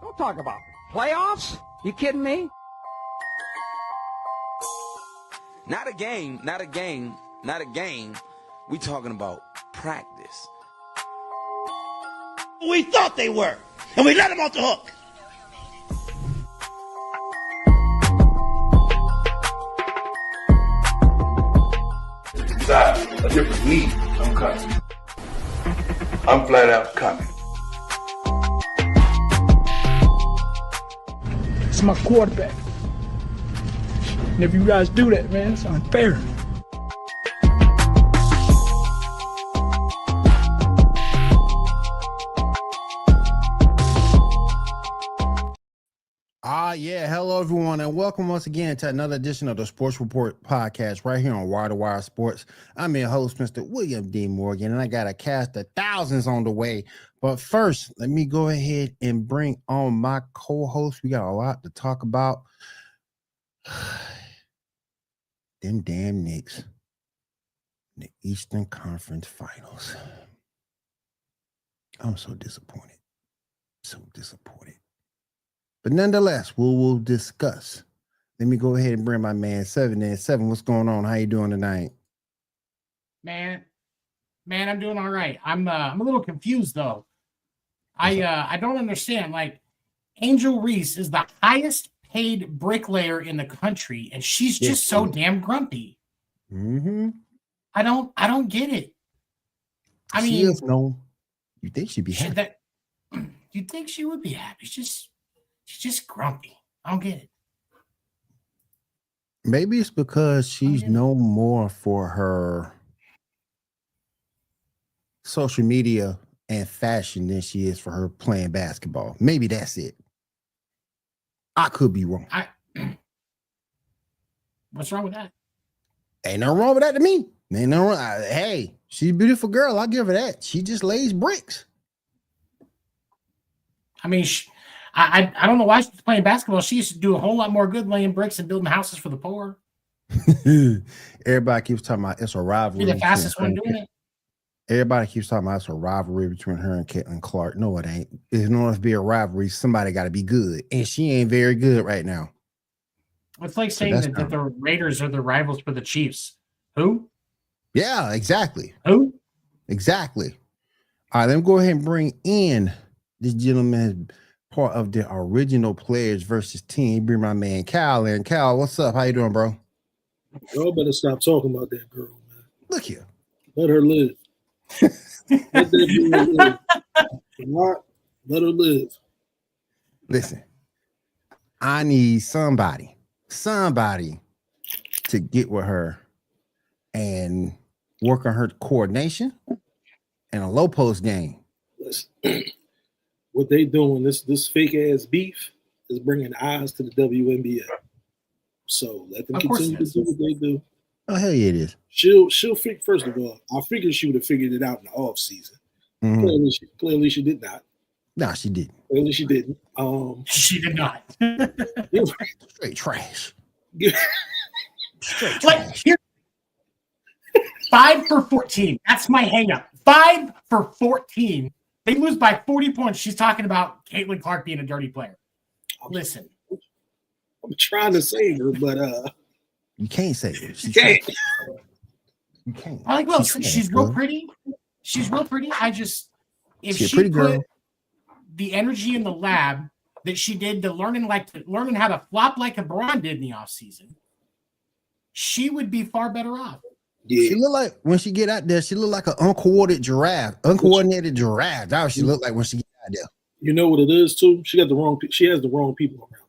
Don't talk about playoffs. You kidding me? Not a game, not a game, not a game. We talking about practice. We thought they were, and we let them off the hook. Decide a different league, I'm coming. I'm flat out coming. It's my quarterback. And if you guys do that, man, it's unfair. Yeah. Hello, everyone, and welcome once again to another edition of the Sports Report podcast right here on Wire to Wire Sports. I'm your host, Mr. William D. Morgan, and I got a cast of thousands on the way. But first, let me go ahead and bring on my co-host. We got a lot to talk about. Them damn Knicks. The Eastern Conference Finals. I'm so disappointed. So disappointed. But nonetheless, we will discuss. Let me go ahead and bring my man 7 and 7. What's going on? How you doing tonight? Man, I'm doing all right. I'm a little confused though. I don't understand. Like, Angel Reese is the highest paid bricklayer in the country, and she's just so damn grumpy. Mm-hmm. I don't get it. I mean, you think she'd be happy? You'd think she would be happy. She's just grumpy. I don't get it. Maybe it's because she's known more for her social media and fashion than she is for her playing basketball. Maybe that's it. I could be wrong. What's wrong with that? Ain't nothing wrong with that to me. Ain't nothing wrong. Hey, she's a beautiful girl. I'll give her that. She just lays bricks. I mean, I don't know why she's playing basketball. She used to do a whole lot more good laying bricks and building houses for the poor. Everybody keeps talking about it's a rivalry. You're the fastest one doing it. Everybody keeps talking about it's a rivalry between her and Caitlin Clark. No, it ain't. In order to be a rivalry, somebody got to be good. And she ain't very good right now. It's like saying that the Raiders are the rivals for the Chiefs. Who? Yeah, exactly. Who? Exactly. All right, let me go ahead and bring in this gentleman, part of the original Players versus Team. Bring my man Cal in. Cal, what's up? How you doing, bro? Y'all better stop talking about that girl, man. Look here. Let her live. Let that live. Let her live. Listen, I need somebody to get with her and work on her coordination and a low post game. Listen, what they doing, this fake ass beef is bringing eyes to the WNBA. So let them continue to do what they do. Oh, hell yeah, it is. She'll figure. First of all, I figured she would have figured it out in the off season. Mm-hmm. Clearly, she did not. No, she didn't. Clearly, she didn't. She did not. Straight trash. Straight trash. Here, 5 for 14. That's my hang up. 5 for 14. They lose by 40 points. She's talking about Caitlin Clark being a dirty player. Listen. I'm trying to save her, but you can't save her. You can't. You can't. I like, well, she's real pretty. She's real pretty. If she's she a pretty put girl. The energy in the lab that she did to learning how to flop like LeBron did in the offseason, she would be far better off. Yeah. She look like when she get out there, she look like an uncoordinated giraffe. That's how she look like when she get out there. You know what it is too? She has the wrong people around her.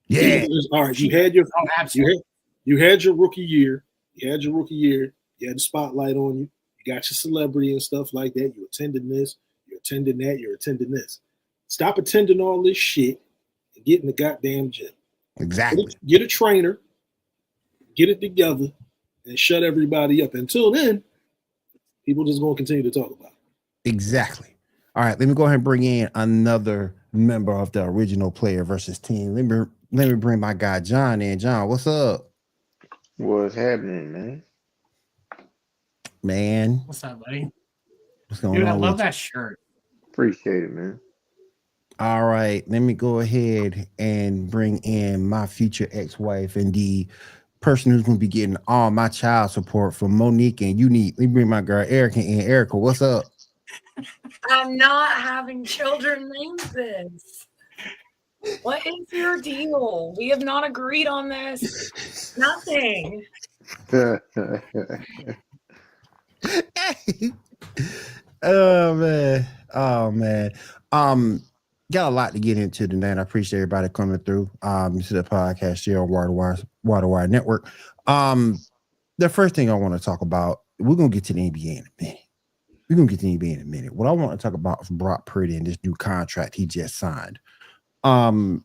Yeah. All right, you had your absolutely. you had your rookie year. You had the spotlight on you. You got your celebrity and stuff like that. You attending this, you're attending that, you're attending this. Stop attending all this shit and get in the goddamn gym. Exactly. Get a trainer, get it together, and shut everybody up. Until then, people just gonna continue to talk about it. Exactly. All right, let me go ahead and bring in another member of the original player versus team. Let me bring my guy John in. John, what's up? What's happening, man? Man, What's up, buddy? what's going Dude, on? I love with you? that shirt. Appreciate it, man. All right, let me go ahead and bring in my future ex-wife and the person who's going to be getting all my child support from Monique and Unique. Let me bring my girl Erica in. Erica, what's up? I'm not having children name this. What is your deal? We have not agreed on this. Nothing. Oh man. Got a lot to get into tonight. I appreciate everybody coming through. This is the podcast here on Wire Network. The first thing I want to talk about, we're gonna get to the NBA in a minute. What I want to talk about is Brock Purdy and this new contract he just signed. Kyle, I'm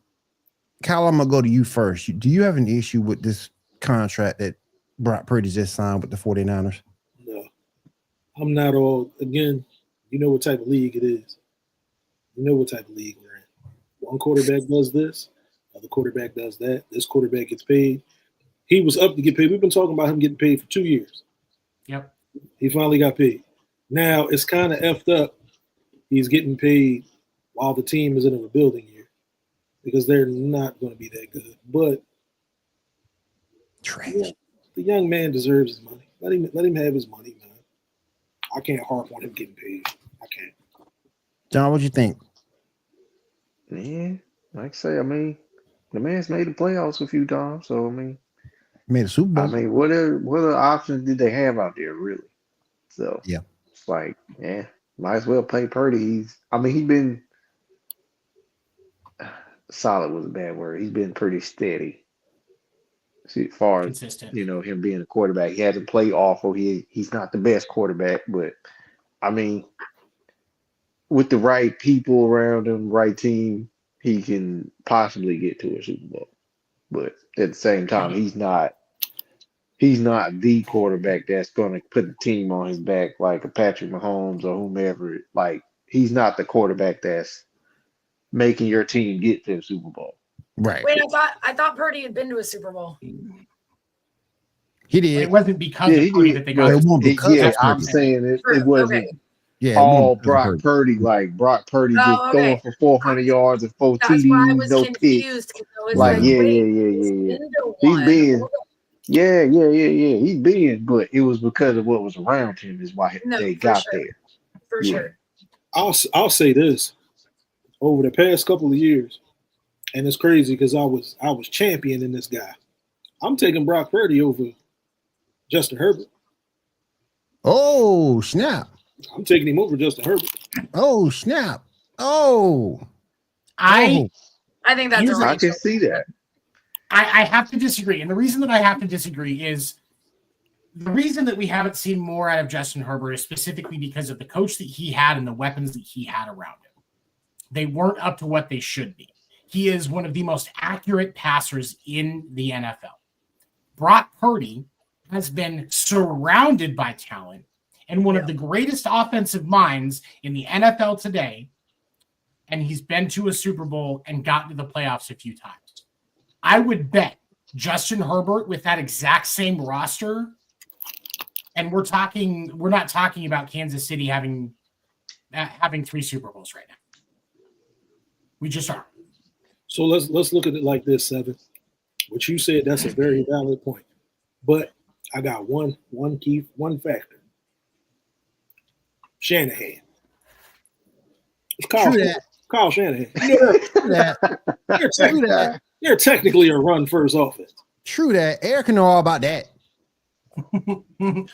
gonna go to you first. Do you have an issue with this contract that Brock Purdy just signed with the 49ers? No. I'm not all, again, you know what type of league it is. You know what type of league we're in. One quarterback does this, other quarterback does that. This quarterback gets paid. He was up to get paid. We've been talking about him getting paid for 2 years. Yep. He finally got paid. Now, it's kind of effed up. He's getting paid while the team is in a rebuilding year because they're not going to be that good. But Trash. The young man deserves his money. Let him have his money, man. I can't harp on him getting paid. I can't. John, what you think? Yeah, like I say, I mean, the man's made the playoffs a few times, so I mean, Made a Super Bowl. I mean, what other options did they have out there, really? So Yeah. it's like, yeah, might as well pay Purdy. He's been solid was a bad word. He's been pretty steady. See, as far as Consistent. him being a quarterback, he hasn't played awful. He's not the best quarterback, but I mean, with the right people around him, right team, he can possibly get to a Super Bowl. But at the same time, he's not the quarterback that's going to put the team on his back like a Patrick Mahomes or whomever. Like, he's not the quarterback that's making your team get to the Super Bowl. Right. Wait, I thought Purdy had been to a Super Bowl. He did. But it wasn't because of Purdy that they got. It won't because Yeah, of I'm Purdy. saying it True, wasn't okay. Yeah, it all won't because of Brock Purdy. Like, Brock Purdy Oh, just okay. throwing for 400 yards and 4 That's why I TDs, was no picks. confused because I was Like, like, yeah. wait, he's been to He's one. been, yeah. He's been, but it was because of what was around him is why No, they for got sure. there. For Yeah. sure. I'll say this. Over the past couple of years, and it's crazy because I was championing this guy. I'm taking Brock Purdy over Justin Herbert. Oh, snap. I'm taking him over Justin Herbert. Oh, snap. Oh. I think that's Here's- a I can see that. I have to disagree. And the reason that I have to disagree is the reason that we haven't seen more out of Justin Herbert is specifically because of the coach that he had and the weapons that he had around him. They weren't up to what they should be. He is one of the most accurate passers in the NFL. Brock Purdy has been surrounded by talent and one of the greatest offensive minds in the NFL today. And he's been to a Super Bowl and gotten to the playoffs a few times. I would bet Justin Herbert with that exact same roster, and we're not talking about Kansas City having 3 Super Bowls right now. We just aren't. So let's look at it like this, Seven. What you said, that's a very valid point. But I got one factor. Shanahan. It's Kyle Shanahan. They're technically a run-first offense. True that. Eric can know all about that.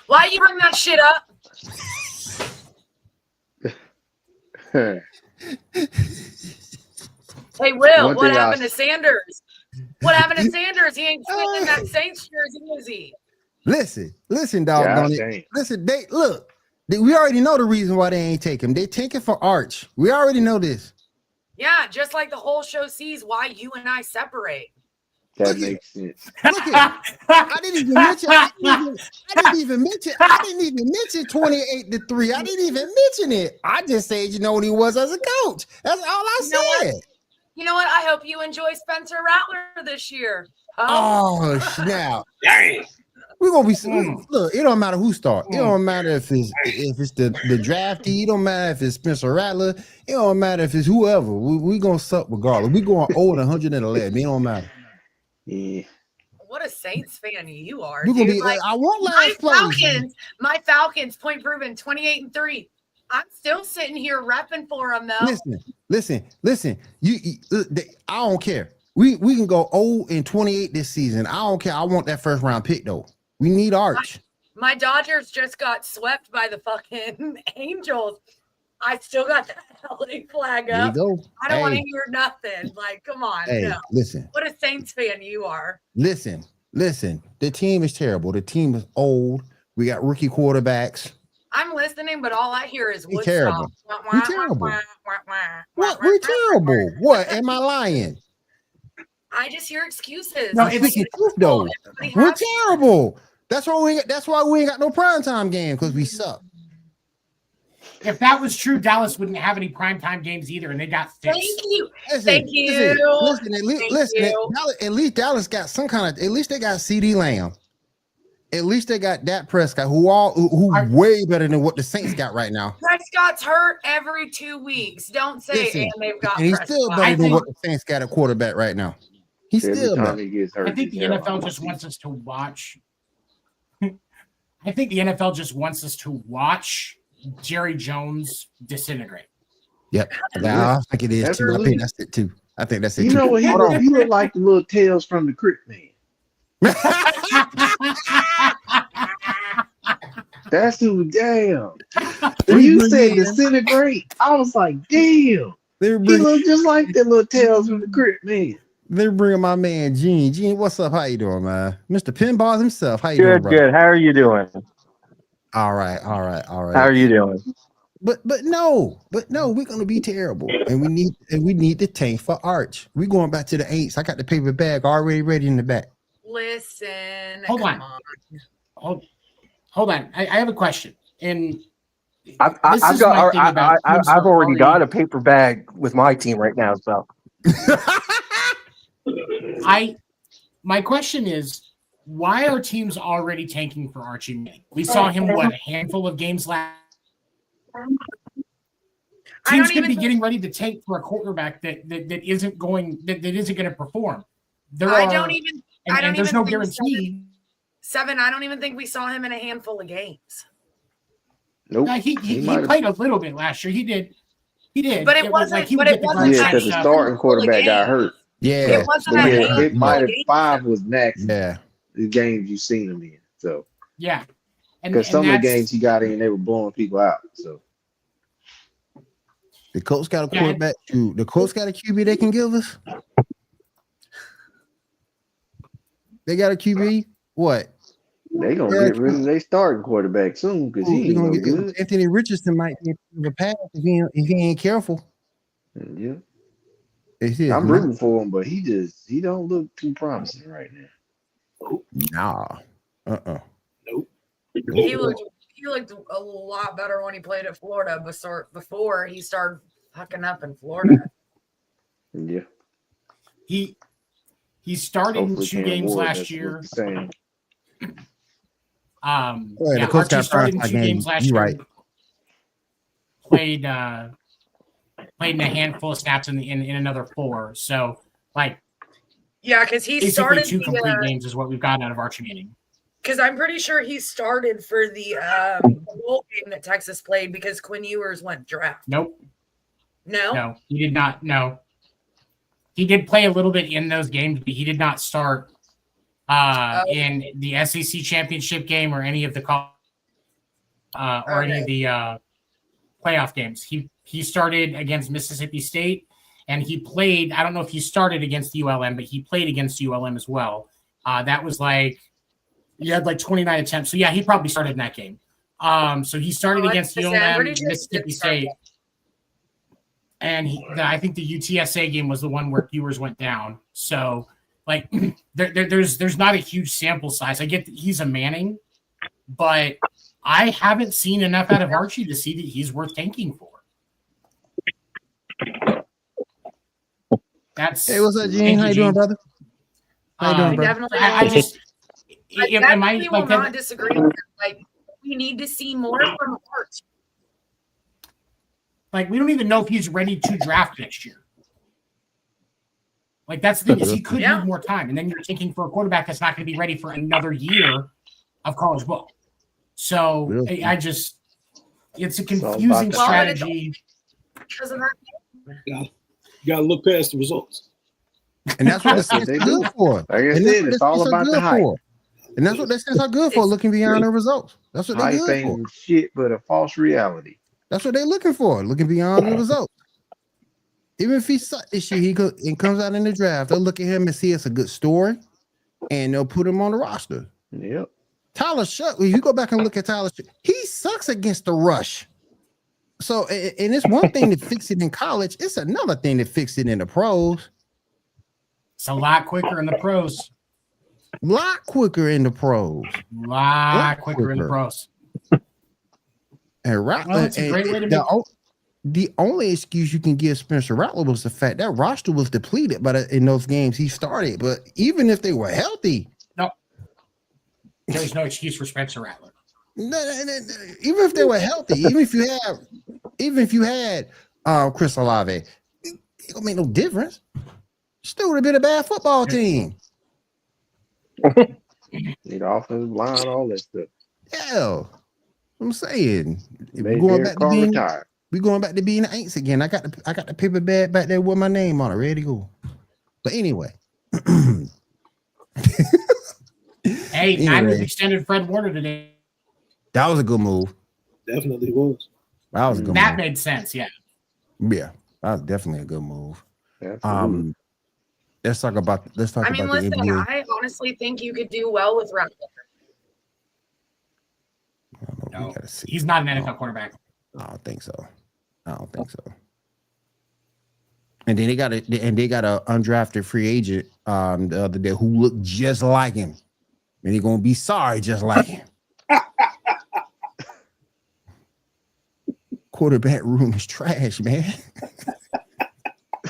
Why you bring that shit up? Hey, Will, One what thing happened to Sanders? What happened to Sanders? He ain't sitting in that Saints jersey, is he? Listen, doggone it. Listen, we already know the reason why they ain't take him. They take it for Arch. We already know this. Yeah, just like the whole show sees why you and I separate. That makes sense. Look at I didn't even mention 28-3. I didn't even mention it. I just said you know what he was as a coach. That's all I said. You know what? I hope you enjoy Spencer Rattler this year. Oh snap. Dang. We're gonna be look, it don't matter who start. It don't matter if it's the draftee, it don't matter if it's Spencer Rattler, it don't matter if it's whoever. We gonna suck regardless. We going over 111. It don't matter. Yeah. What a Saints fan you are. We're gonna dude. be Like, I want last place. My Falcons, point proven, 28-3. I'm still sitting here repping for them though. Listen. I don't care. We can go 0-28 this season. I don't care. I want that first round pick though. We need Arch. My Dodgers just got swept by the fucking Angels. I still got that LA flag There you up. go. I don't want to hear nothing. Like, come on. Hey, no. listen. What a Saints fan you are. Listen. The team is terrible. The team is old. We got rookie quarterbacks. I'm listening, but all I hear is Woodstock. Terrible. We're terrible. What? We're terrible. What? Am I lying? I just hear excuses. No, it's truth though. We're terrible. That's why we ain't got no primetime game because we suck. If that was true, Dallas wouldn't have any primetime games either, and they got 6. Thank you. Listen, at least Dallas got some kind of. At least they got CD Lamb. At least they got Dak Prescott, who way better than what the Saints got right now. Prescott's hurt every 2 weeks. Don't say and they've got. And he's still better than what the Saints got at quarterback right now. He's still better. I think the NFL just wants us to watch. I think the NFL just wants us to watch Jerry Jones disintegrate. Yep. I think it is too. I think that's it too. I think that's it. You know what? He look like the little Tales from the Crypt Man. That's who. Damn. When you said disintegrate, I was like, damn. He look just like the little Tales from the Crypt Man. They're bringing my man Gene. Gene, what's up? How you doing, man? Mr. Pinball himself. How you doing, bro? Good. How are you doing? All right. How are you doing? But no, we're gonna be terrible, and we need the tank for Arch. We're going back to the 8s. I got the paper bag already ready in the back. Listen. Hold on. I have a question, and I've already got a paper bag with my team right now. So, my question is, why are teams already tanking for Archie Manning? We saw him a handful of games last. Teams could be getting ready to tank for a quarterback that isn't going to perform. There's no guarantee. Seven, I don't even think we saw him in a handful of games. Nope. He played a little bit last year. He did. But it wasn't. Yeah, because the starting quarterback got hurt. Yeah. It might have 5 was max. Yeah. The games you've seen him in. So yeah. Because some of the games he got in, they were blowing people out. So the Colts got a quarterback too. The Colts got a QB they can give us. They got a QB. What? They gonna get rid of their starting quarterback soon because he ain't no good. Anthony Richardson might be a pass if he ain't careful. Yeah. I'm rooting for him, but he don't look too promising right now. Nah. Nope. He looked a lot better when he played at Florida before he started fucking up in Florida. Yeah. He started in 2 games last year. Archie started in 2 games last year. Right. Played in a handful of snaps in another 4. So because he started 2 complete games is what we've gotten out of Archie Manning. Because I'm pretty sure he started for the bowl game that Texas played because Quinn Ewers went draft. Nope. No, he did not. No, he did play a little bit in those games, but he did not start in the SEC championship game or any of the any of the playoff games. He started against Mississippi State and he played. I don't know if he started against ULM, but he played against ULM as well. That was like he had like 29 attempts. So yeah, he probably started in that game. So he started against ULM, Mississippi State, and I think the UTSA game was the one where Ewers went down. So like there's not a huge sample size. I get that he's a Manning, but I haven't seen enough out of Archie to see that he's worth tanking for. Hey, what's up, Gene? How you doing, brother? How you doing, brother? I definitely will not disagree with that. Like, we need to see more from Arch. Like, we don't even know if he's ready to draft next year. Like, that's the thing is he could need more time, and then you're thinking for a quarterback that's not going to be ready for another year of college ball. So it's a confusing strategy. You gotta look past the results. And that's what the Saints are good for. Like I said, it's all about the hype. And that's what the Saints are good for, looking beyond the results. That's what they're good for. Hype ain't shit but a false reality. That's what they're looking for, looking beyond the results. Even if he sucked this year, he comes out in the draft, they'll look at him and see it's a good story, and they'll put him on the roster. Yep. Tyler Shuck, if you go back and look at Tyler Shuck, he sucks against the rush. So, and it's one thing to fix it in college. It's another thing to fix it in the pros. It's a lot quicker in the pros. Lot quicker in the pros. Lot quicker in the pros. And Rattler, the only excuse you can give Spencer Rattler was the fact that roster was depleted, but in those games he started. But even if they were healthy, no, there's no excuse for Spencer Rattler. No, even if they were healthy, even if you had Chris Olave, it don't make no difference. Still would have been a bad football team. Need offensive line, all that stuff. Yeah, I'm saying we're going back to being the Aints again. I got the paper bag back there with my name on it, ready to go. But anyway. Hey, Niners extended Fred Warner today. That was a good move. Definitely was. That was a good that move. Made sense, yeah. Yeah, that was definitely a good move. Absolutely. Let's talk about the NBA. I honestly think you could do well with Rattler. No, he's not an NFL quarterback. I don't think so. And then they got a undrafted free agent the other day who looked just like him. And he's gonna be sorry just like him. Quarterback room is trash, man.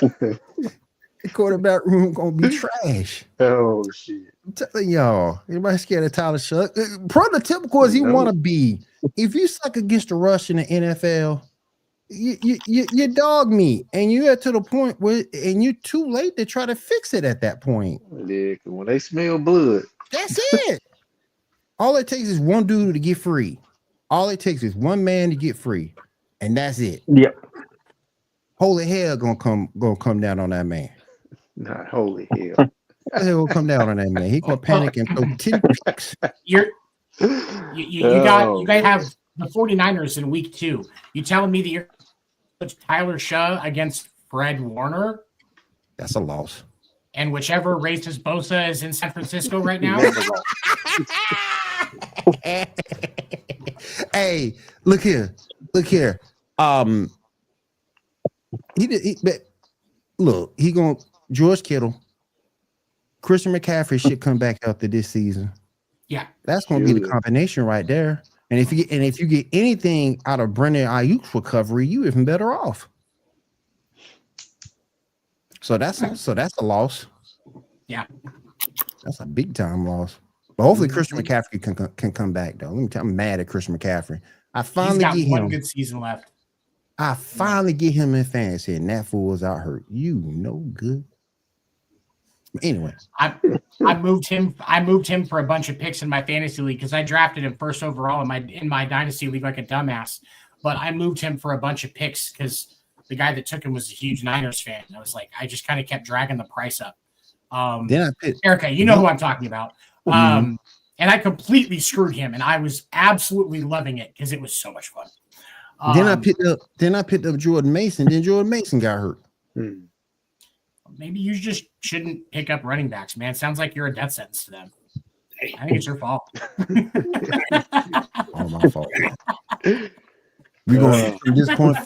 The quarterback room gonna be trash. Oh shit! I'm telling y'all, everybody scared of Tyler Shuck. Prototypical as he want to be. If you suck against the rush in the NFL, you dog meat, and you get to the point where, and you're too late to try to fix it at that point. Yeah, when they smell blood, that's it. All it takes is one dude to get free. All it takes is one man to get free, and that's it. Yep. Holy hell gonna come down on that man. Not holy hell. Hell will come down on that man. He gonna panic and throw 10 picks. You guys have the 49ers in week 2. You telling me that you're Tyler Shaw against Fred Warner? That's a loss. And whichever racist Bosa is in San Francisco right now. Hey, look here. He gonna George Kittle, Christian McCaffrey should come back after this season. Yeah, that's gonna be the combination right there. And if you get anything out of Brandon Ayuk's recovery, you even better off. So that's a loss. Yeah, that's a big time loss. But hopefully Christian McCaffrey can come back though. Let me tell you, I'm mad at Christian McCaffrey. He's got one good season left. I finally get him in fantasy, and that fool was out hurt. You no good. Anyway, I moved him for a bunch of picks in my fantasy league because I drafted him first overall in my dynasty league like a dumbass. But I moved him for a bunch of picks because the guy that took him was a huge Niners fan. I was like, I just kind of kept dragging the price up. Erica, you know who I'm talking about. Mm-hmm. And I completely screwed him, and I was absolutely loving it because it was so much fun. Then I picked up Jordan Mason. Then Jordan Mason got hurt. Maybe you just shouldn't pick up running backs, man. Sounds like you're a death sentence to them. I think it's your fault. All my fault. We going from this point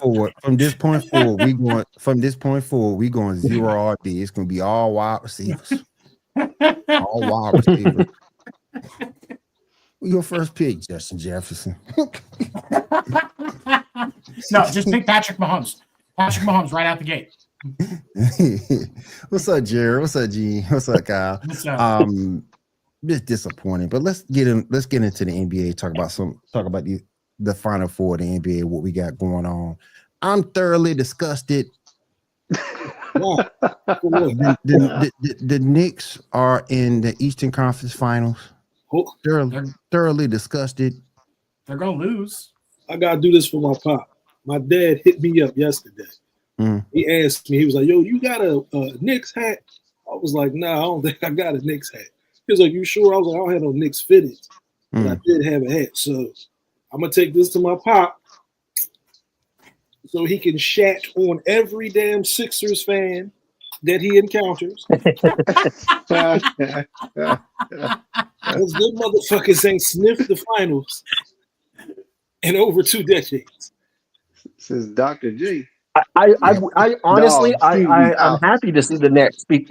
forward. We going zero RB. It's gonna be all wide receivers. All wide receivers. Your first pick, Justin Jefferson. No, just pick Patrick Mahomes. Patrick Mahomes right out the gate. What's up, Jared? What's up, G? What's up, Kyle? What's up? Just disappointing, but let's get into the NBA. Talk about the Final Four of the NBA. What we got going on? I'm thoroughly disgusted. The Knicks are in the Eastern Conference Finals. Thoroughly disgusted. They're gonna lose. I gotta do this for my pop. My dad hit me up yesterday. He asked me, he was like, "Yo, you got a Knicks hat?" I was like, "Nah, I don't think I got a Knicks hat." He was like, "You sure?" I was like, "I don't have no Knicks fitted, but I did have a hat." So I'm gonna take this to my pop so he can shat on every damn Sixers fan that he encounters. Those good motherfuckers ain't sniffed the finals in over 2 decades. Since Dr. J. I honestly, I'm happy to see the Knicks be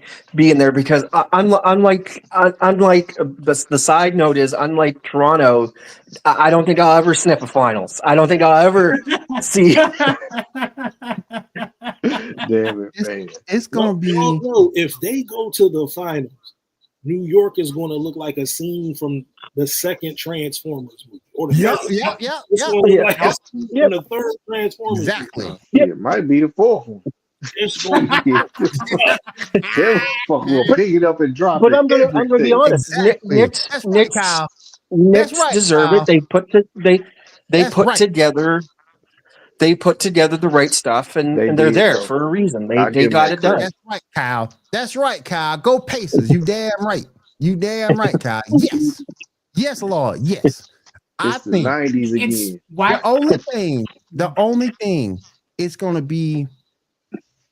in there because unlike the side note is, unlike Toronto, I don't think I'll ever sniff a finals. I don't think I'll ever see. Damn it, man. It's gonna be. If they go to the finals, New York is going to look like a scene from the second Transformers movie. Or the the third Transformers. Exactly. It might be the fourth one. It's going to be. We'll pick it up and drop but it. I'm gonna be honest. Exactly. Knicks deserve it. They put together. They put together the right stuff, and they're there for a reason. They got it done. That's right, Kyle. That's right, Kyle. Go Pacers. You damn right. You damn right, Kyle. Yes. Yes, Lord. Yes. I think 90s again. The only thing it's going to be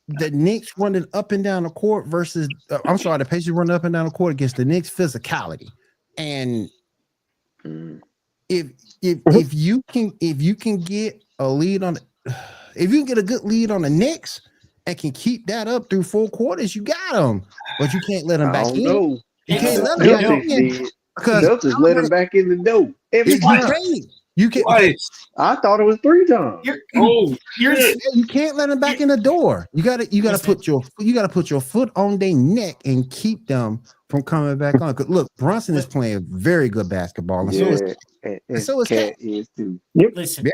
the Knicks running up and down the court versus the Pacers running up and down the court against the Knicks physicality. And if you can get a lead on, if you can get a good lead on the Knicks and can keep that up through 4 quarters, you got them. But you can't let them back in. Know. You can't let them back in because they'll just let them back in the door every time. You can. I thought it was 3 times. You can't let them back in the door. You gotta put your foot on their neck and keep them from coming back on. Look, Brunson is playing very good basketball, and so is Cat is too. Listen,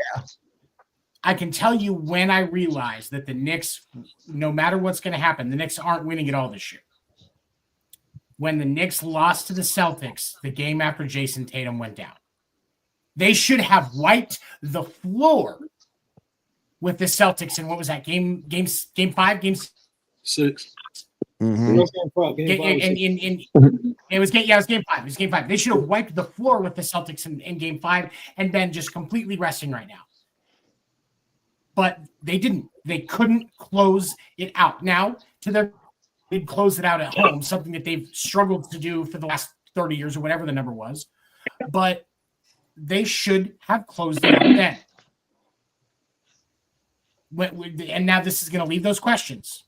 I can tell you when I realized that the Knicks, no matter what's going to happen, the Knicks aren't winning it all this year. When the Knicks lost to the Celtics the game after Jason Tatum went down. They should have wiped the floor with the Celtics in what was that game 5, game 6. Mm-hmm. It was game 5. It was game 5. They should have wiped the floor with the Celtics in game 5 and been just completely resting right now. But they didn't. They couldn't close it out. Now, they'd close it out at home, something that they've struggled to do for the last 30 years or whatever the number was. But they should have closed it out then. And now this is going to leave those questions.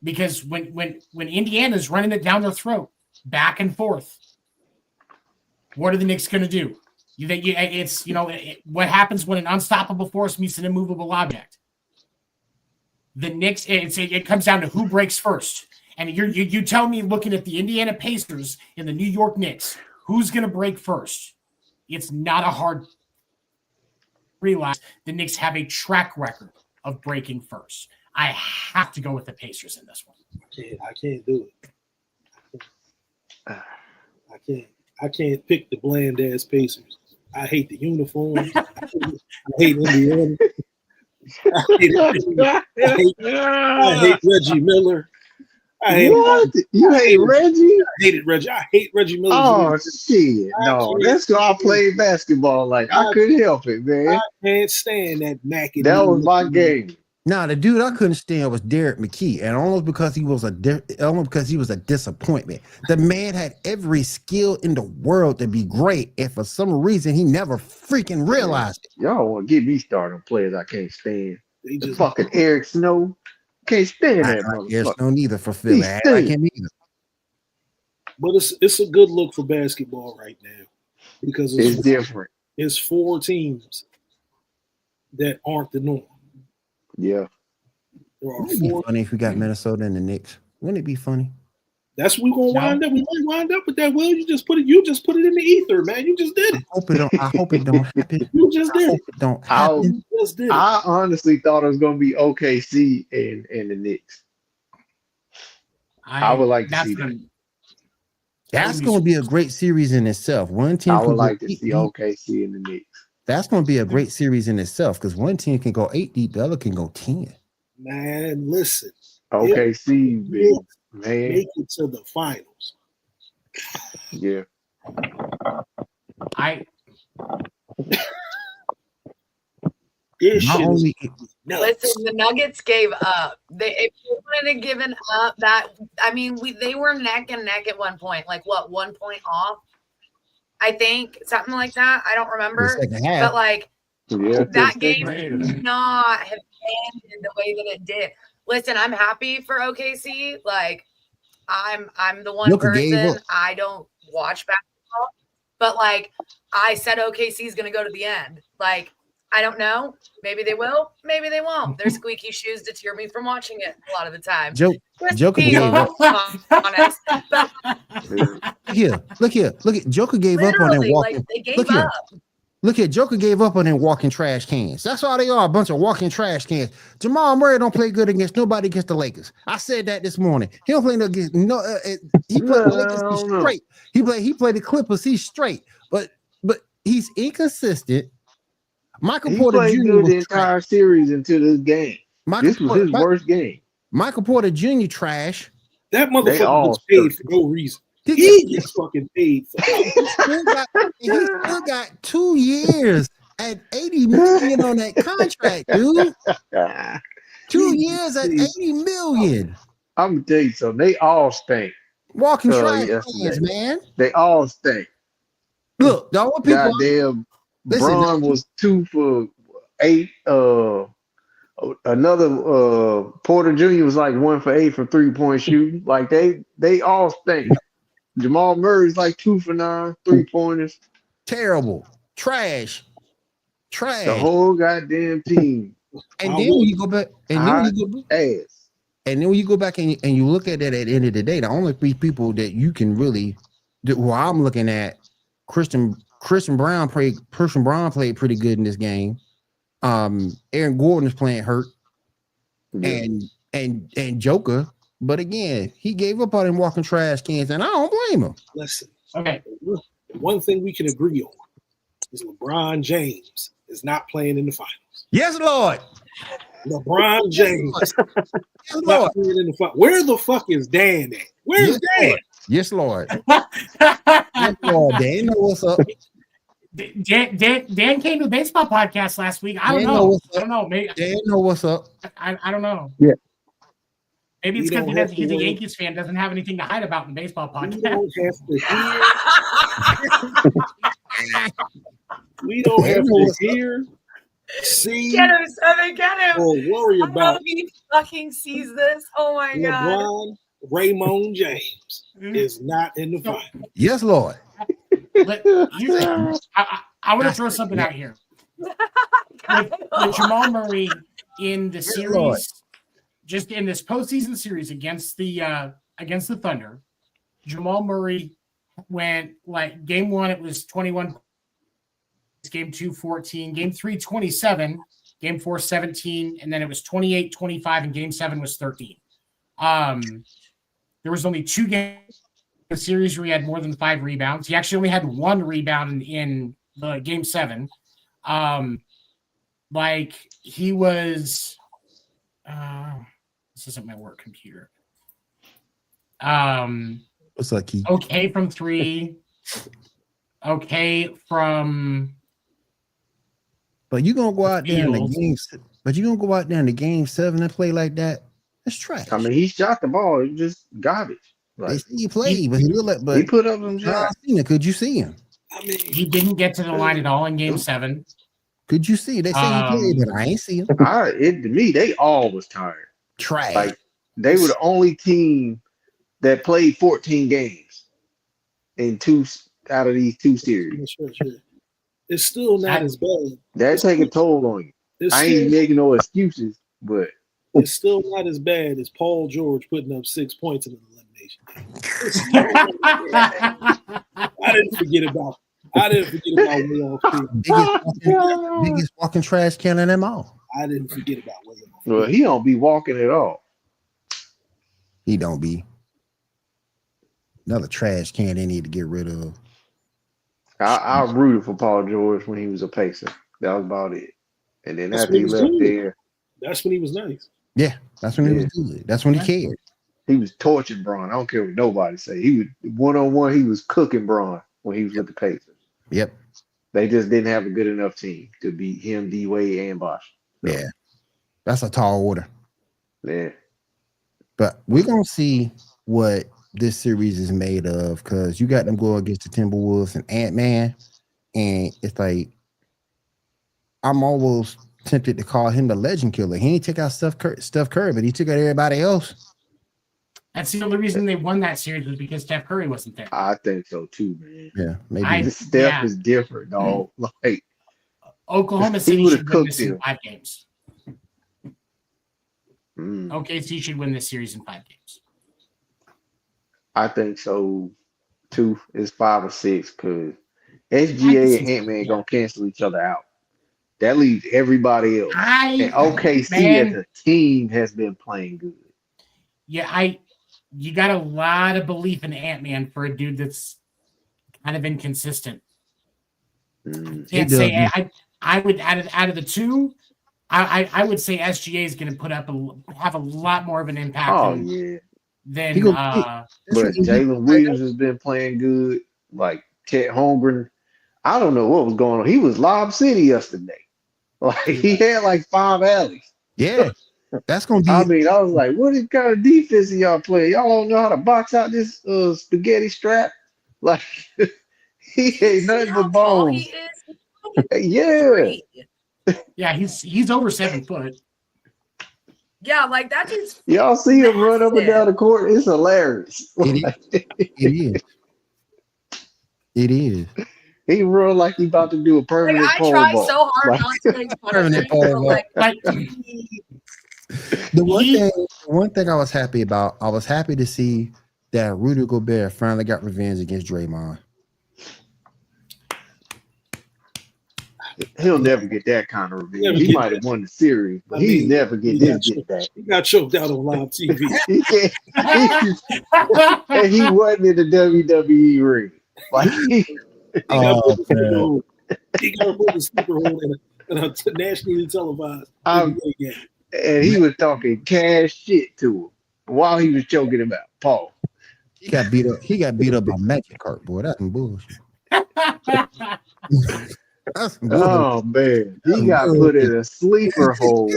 Because when Indiana's running it down their throat, back and forth, what are the Knicks going to do? What happens when an unstoppable force meets an immovable object? The Knicks, it comes down to who breaks first. And you tell me, looking at the Indiana Pacers and the New York Knicks, who's going to break first? It's not a hard realize. The Knicks have a track record of breaking first. I have to go with the Pacers in this one. I can't do it. I can't pick the bland ass Pacers. I hate the uniforms. I hate Indiana. I hate Reggie Miller. You hate Reggie? I hated Reggie. I hate Reggie Miller. Oh shit! No, that's why I played basketball. Like I couldn't help it, man. I can't stand that Mac. That was my game. Now, the dude I couldn't stand was Derek McKee, and almost because he was a disappointment. The man had every skill in the world to be great, and for some reason he never freaking realized it. Y'all want to get me started on players I can't stand. They The just fucking Eric Snow. Can't stand I that guess motherfucker. no neither for Philly. I ain't like him either. but it's a good look for basketball right now because It's different. it's 4 teams that aren't the norm. Yeah. There are Wouldn't it be 4. funny if we got Minnesota and the Knicks? Wouldn't it be funny? That's what we're gonna wind up. We might wind up with that. Will you just put it in the ether, man? You just did it. I hope it don't happen. You just I did hope it. it don't I happen. You just did it. I honestly thought it was gonna be OKC and the Knicks. I would like to see that. That's going to be a great series in itself. One team I can would go like to 8 see deep. OKC and the Knicks. That's going to be a great series in itself because one team can go 8 deep, the other can go 10. Man, listen. OKC, If big they man. make it to the finals. Yeah. This Not shit is only nuts. Listen, the Nuggets gave up. If they wouldn't have given up that, I mean, they were neck and neck at one point. Like what, 1 point off? I think something like that. I don't remember. The second half. But like Yeah. that game should not have ended the way that it did. Listen, I'm happy for OKC. Like I'm the one Joker gave person up. I don't watch basketball, but like I said, OKC is going to go to the end. Like I don't know. Maybe they will. Maybe they won't. They're squeaky shoes deter me from watching it a lot of the time. Joker gave up. Honest, but Look here. Joker gave up on them literally, walking. like they gave Look here. up. Look here. Joker gave up on them walking trash cans. That's all they are, a bunch of walking trash cans. Jamal Murray don't play good against nobody against the Lakers. I said that this morning. He don't play against no. He played the Lakers. He's straight. He played the Clippers. He's straight, but he's inconsistent. Michael He Porter played Jr. good was the entire series until this game. This was his worst game. Michael Porter Jr. trash. That They motherfucker all gets paid for no reason. He gets fucking paid for He still got 2 years at $80 million on that contract, dude. 2 years at $80 million. I'm gonna tell you something. They all stink. Walking trash yesterday. cans, man. They all stink. Look, the only people. Goddamn, Listen, Braun was 2 for 8. Another Porter Jr. was like 1 for 8 from 3-point shooting. Like they all stink. Jamal Murray's like 2 for 9 3-pointers. Terrible, trash. The whole goddamn team. And then when you go back, and then when you go back and you look at it at the end of the day, the only 3 people that you can really, who I'm looking at, Christian Brown played pretty good in this game. Aaron Gordon is playing hurt, and Joker. But again, he gave up on him walking trash cans, and I don't blame him. Listen, okay. One thing we can agree on is LeBron James is not playing in the finals. Yes, Lord. LeBron James Yes, not playing in the finals. Where the fuck is Dan at? Where's Dan? Yes, Lord. Yes, Lord. Dan know what's up. Dan came to the baseball podcast last week. I don't Dan know know. what's I don't know. Maybe Dan know what's up. I don't know. Yeah. Maybe it's We because don't he's a have to Yankees fan, doesn't have anything to hide about in the baseball We podcast. don't have to hear. We don't have to hear, see, Get him, Seven, get him. or worry I about hope he fucking sees this. Oh my god. LeBron Raymond James is not in the finals. Yes, Lord. I want to throw something out here. With Jamal Murray in the Lord. series, just in this postseason series against the Thunder, Jamal Murray went like game 1, it was 21, game 2, 14, game 3, 27, game 4, 17, and then it was 28, 25, and game 7 was 13. There was only 2 games in the series where he had more than 5 rebounds. He actually only had 1 rebound in the game 7. Like he was this isn't my work computer. What's up, Keith? Okay from 3. Okay from But you gonna go out there in the Fields. games. But you don't go out there in the game 7 and play like that. That's trash. I mean, he shot the ball. It was just garbage. They Like, say he played, but he looked like. But he put up some John shots. Cena, could you see him? I mean, He didn't get to the line at all in Game 7. Could you see? They say he played, but I ain't see him. To me, they all was tired. Trash. Like, they were the only team that played 14 games in 2 out of these 2 series. sure. It's still not as bad. That take a toll on you. It's I ain't still, making no excuses, but it's still not as bad as Paul George putting up 6 points in an elimination game. I didn't forget about way off field. biggest walking trash can in them all. I didn't forget about way off field. well, he don't be walking at all. He don't be. Another trash can they need to get rid of. I rooted for Paul George when he was a Pacer. That was about it. And then That's after when he he was left good. there, That's when he was nice. Yeah, that's when he was good. That's when he cared. he was torching Braun. I don't care what nobody say. He was one-on-one. He was cooking Braun when he was with the Pacers. Yep. They just didn't have a good enough team to beat him, D-Wade, and Bosh. Yeah. That's a tall order. Yeah. But we're gonna see what this series is made of, because you got them go against the Timberwolves and Ant-Man, and it's like I'm almost tempted to call him the legend killer. He ain't took out Steph Curry, but he took out everybody else. That's the only reason they won that series was because Steph Curry wasn't there. I think so too, man. Yeah, maybe. Steph is different, dog. Like, Oklahoma he City would've should win cooked this in him. 5 games. mm, OKC should win this series in 5 games. I think so too. It's 5 or 6 because SGA and Ant-Man gonna cancel each other out. That leaves everybody else. And OKC as a team has been playing good. Yeah, you got a lot of belief in Ant-Man for a dude that's kind of inconsistent. Can't say I would out of the two, I would say SGA is going to have a lot more of an impact. Than but Jalen Williams has been playing good. Like Chet Holmgren, I don't know what was going on. He was Lob City yesterday. Like he had like 5 alleys. Yeah, that's gonna be. I mean, I was like, what kind of defense are y'all playing? Y'all don't know how to box out this spaghetti strap. Like he ain't nothing but bones. Yeah. Yeah, he's over 7 foot. Yeah, like that dude's. Y'all see him run up and down the court? It's hilarious. It is. It is. He run like he about to do a permanent Like, I pole try vault. so hard not to make fun of Permanent him, pole but, like, The one thing I was happy about, I was happy to see that Rudy Gobert finally got revenge against Draymond. He'll never get that kind of revenge. Never He get might have won the series, but he's never get that. He got choked out on live TV. He can't. And he wasn't in the WWE ring. Like He got put in the sleeper hole in a nationally televised game. And he was talking cash shit to him while he was choking him out. Paul. He got beat up. He got beat up by Magic Cart, boy. That's some bullshit. That's some bullshit. Oh man, he got put in a sleeper hole.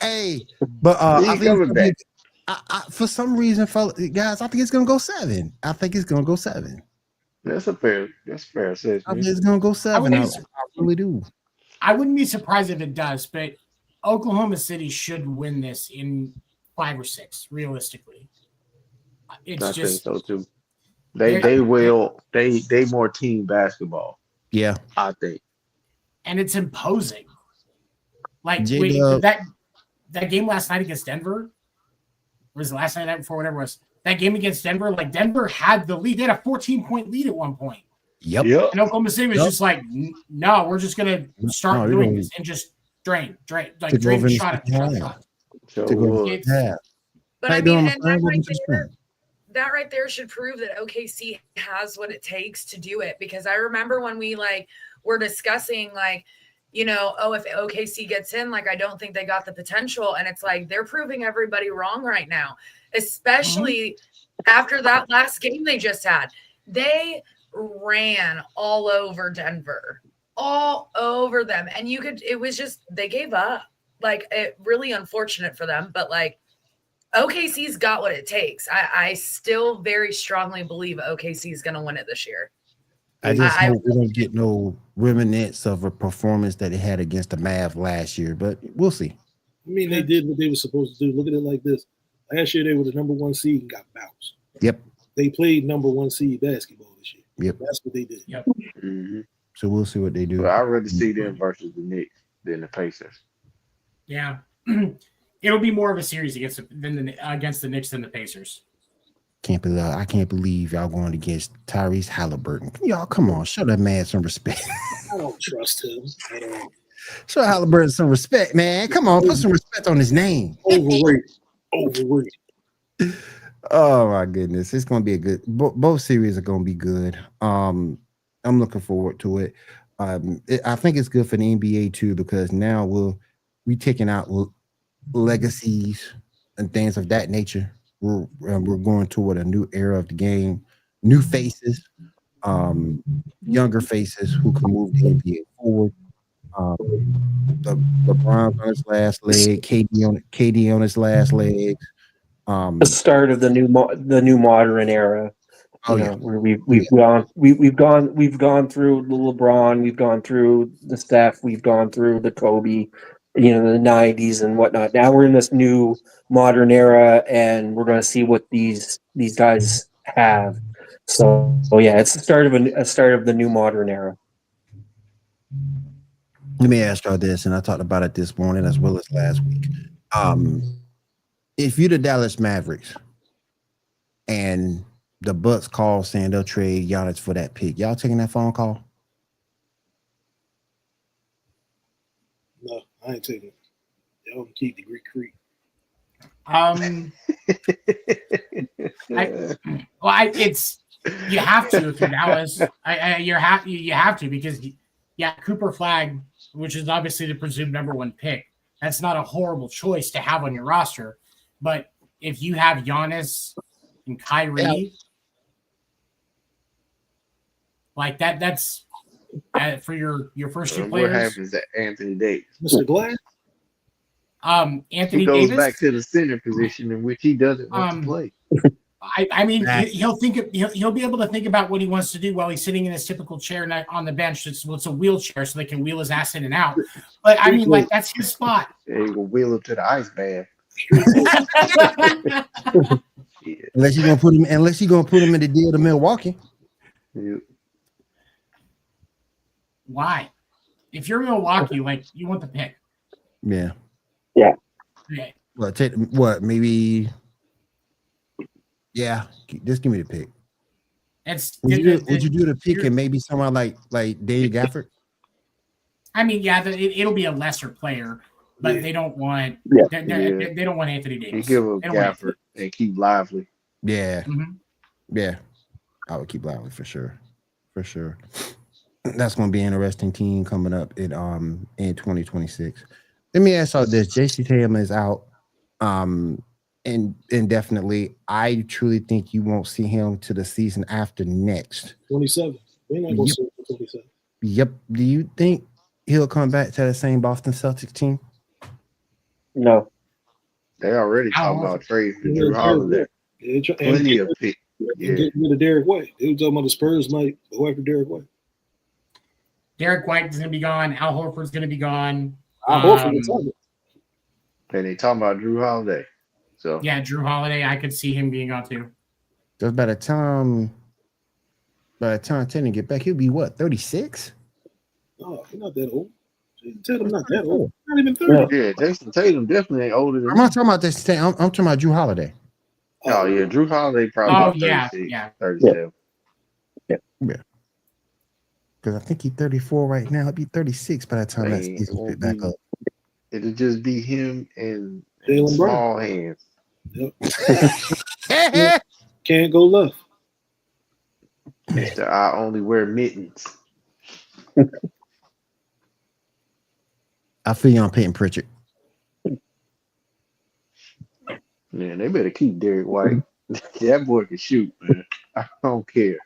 Hey, but I think coming back. For some reason, guys, I think it's gonna go 7. I think it's gonna go 7. That's fair assessment. I think it's gonna go 7. I really do. I wouldn't be surprised if it does, but Oklahoma City should win this in 5 or 6, realistically. It's I just think so too. They will. They more team basketball. Yeah, I think. And it's imposing. Like J-Dub. that game last night against Denver, was it last night before, whatever it was, that game against Denver, like Denver had the lead. They had a 14-point lead at one point. Yep. And Oklahoma City was just like, no, we're just gonna start doing this and just drain the shot. But I mean, and that right there should prove that OKC has what it takes to do it. Because I remember when we were discussing if OKC gets in, I don't think they got the potential. And it's like, they're proving everybody wrong right now, especially after that last game they just had. They ran all over Denver. all over them. And it was just, they gave up. Like, it really unfortunate for them, but like OKC's got what it takes. I still very strongly believe OKC is going to win it this year. I just hope we don't get no remnants of a performance that they had against the Mavs last year, but we'll see. I mean, they did what they were supposed to do. Look at it like this. Last year, they were the number 1 seed and got bounced. Yep. They played number 1 seed basketball this year. Yep. That's what they did. Yep. Mm-hmm. So we'll see what they do. But I'd rather see them versus the Knicks than the Pacers. Yeah. It'll be more of a series against the Knicks than the Pacers. I can't believe y'all going against Tyrese Halliburton. Y'all, come on, show that man some respect. I don't trust him at all. Show Halliburton some respect, man. Come on, put some respect on his name. Overrated. Oh my goodness, it's going to be a good. Both series are going to be good. I'm looking forward to it. I think it's good for the NBA too, because now we taking out legacies and things of that nature. We're going toward a new era of the game, new faces, younger faces who can move the NBA forward. LeBron on his last leg, KD on his last leg. The start of the new modern era. Oh You yeah, know, where we've gone through the LeBron, we've gone through the Steph, we've gone through the Kobe, the 90s and whatnot. Now we're in this new modern era, and we're going to see what these guys have. So yeah, it's the start of the new modern era. let me ask y'all this, and I talked about it this morning as well as last week. If you're the Dallas Mavericks and the Bucks call saying they'll trade Giannis for that pick, y'all taking that phone call? No, I ain't taking it. Y'all can keep the Greek Creek. You have to if you're Dallas. You have to, because Cooper Flag, which is obviously the presumed number 1 pick, that's not a horrible choice to have on your roster. But if you have Giannis and Kyrie, like that's for your first 2 players. What happens at Anthony Davis? Mr. Glass? Anthony He goes Davis back to the center position in which he doesn't want to play. I mean, he'll be able to think about what he wants to do while he's sitting in his typical chair on the bench. It's a wheelchair, so they can wheel his ass in and out. But I mean, like, that's his spot. Yeah, he will wheel him to the ice bath. Unless you're gonna put him in the deal to Milwaukee. Yeah. Why? If you're Milwaukee, like, you want the pick. Yeah. Yeah. Okay. Maybe. Yeah, just give me the pick. Would you do the pick and maybe someone like Dave Gafford? I mean, it'll be a lesser player, but they don't want they don't want Anthony Davis. You give him Gafford and keep Lively. Yeah, Mm-hmm. Yeah, I would keep Lively for sure. That's going to be an interesting team coming up in 2026. Let me ask y'all this: JC Tatum is out. Indefinitely. I truly think you won't see him to the season after next. 27. We're not going to see him for 27. Yep. Do you think he'll come back to the same Boston Celtics team? No. They already talking about trading for Drew Holiday. Plenty of picks. Getting rid of Derek White. They were talking about the Spurs might go after Derek White. Derek White is going to be gone. Al Horford's going to be gone. And they talking about Drew Holiday. So yeah, Drew Holiday, I could see him being gone too. Because by the time Tatum get back, he'll be what, 36? Oh, he's not that old. Tatum not that old. Not even 30. Yeah, Jason Tatum definitely ain't older than I'm not talking about this. I'm talking about Drew Holiday. Oh yeah, Drew Holiday probably about 36, 37. Yeah. Because I think he's 34 right now. He'll be 36 by the time that season's picked back up. It'll just be him and Jaylen small hands. Yep. Can't go left. Mr. I only wear mittens. I feel you on Peyton Pritchard. Man, they better keep Derek White. That boy can shoot, man. I don't care.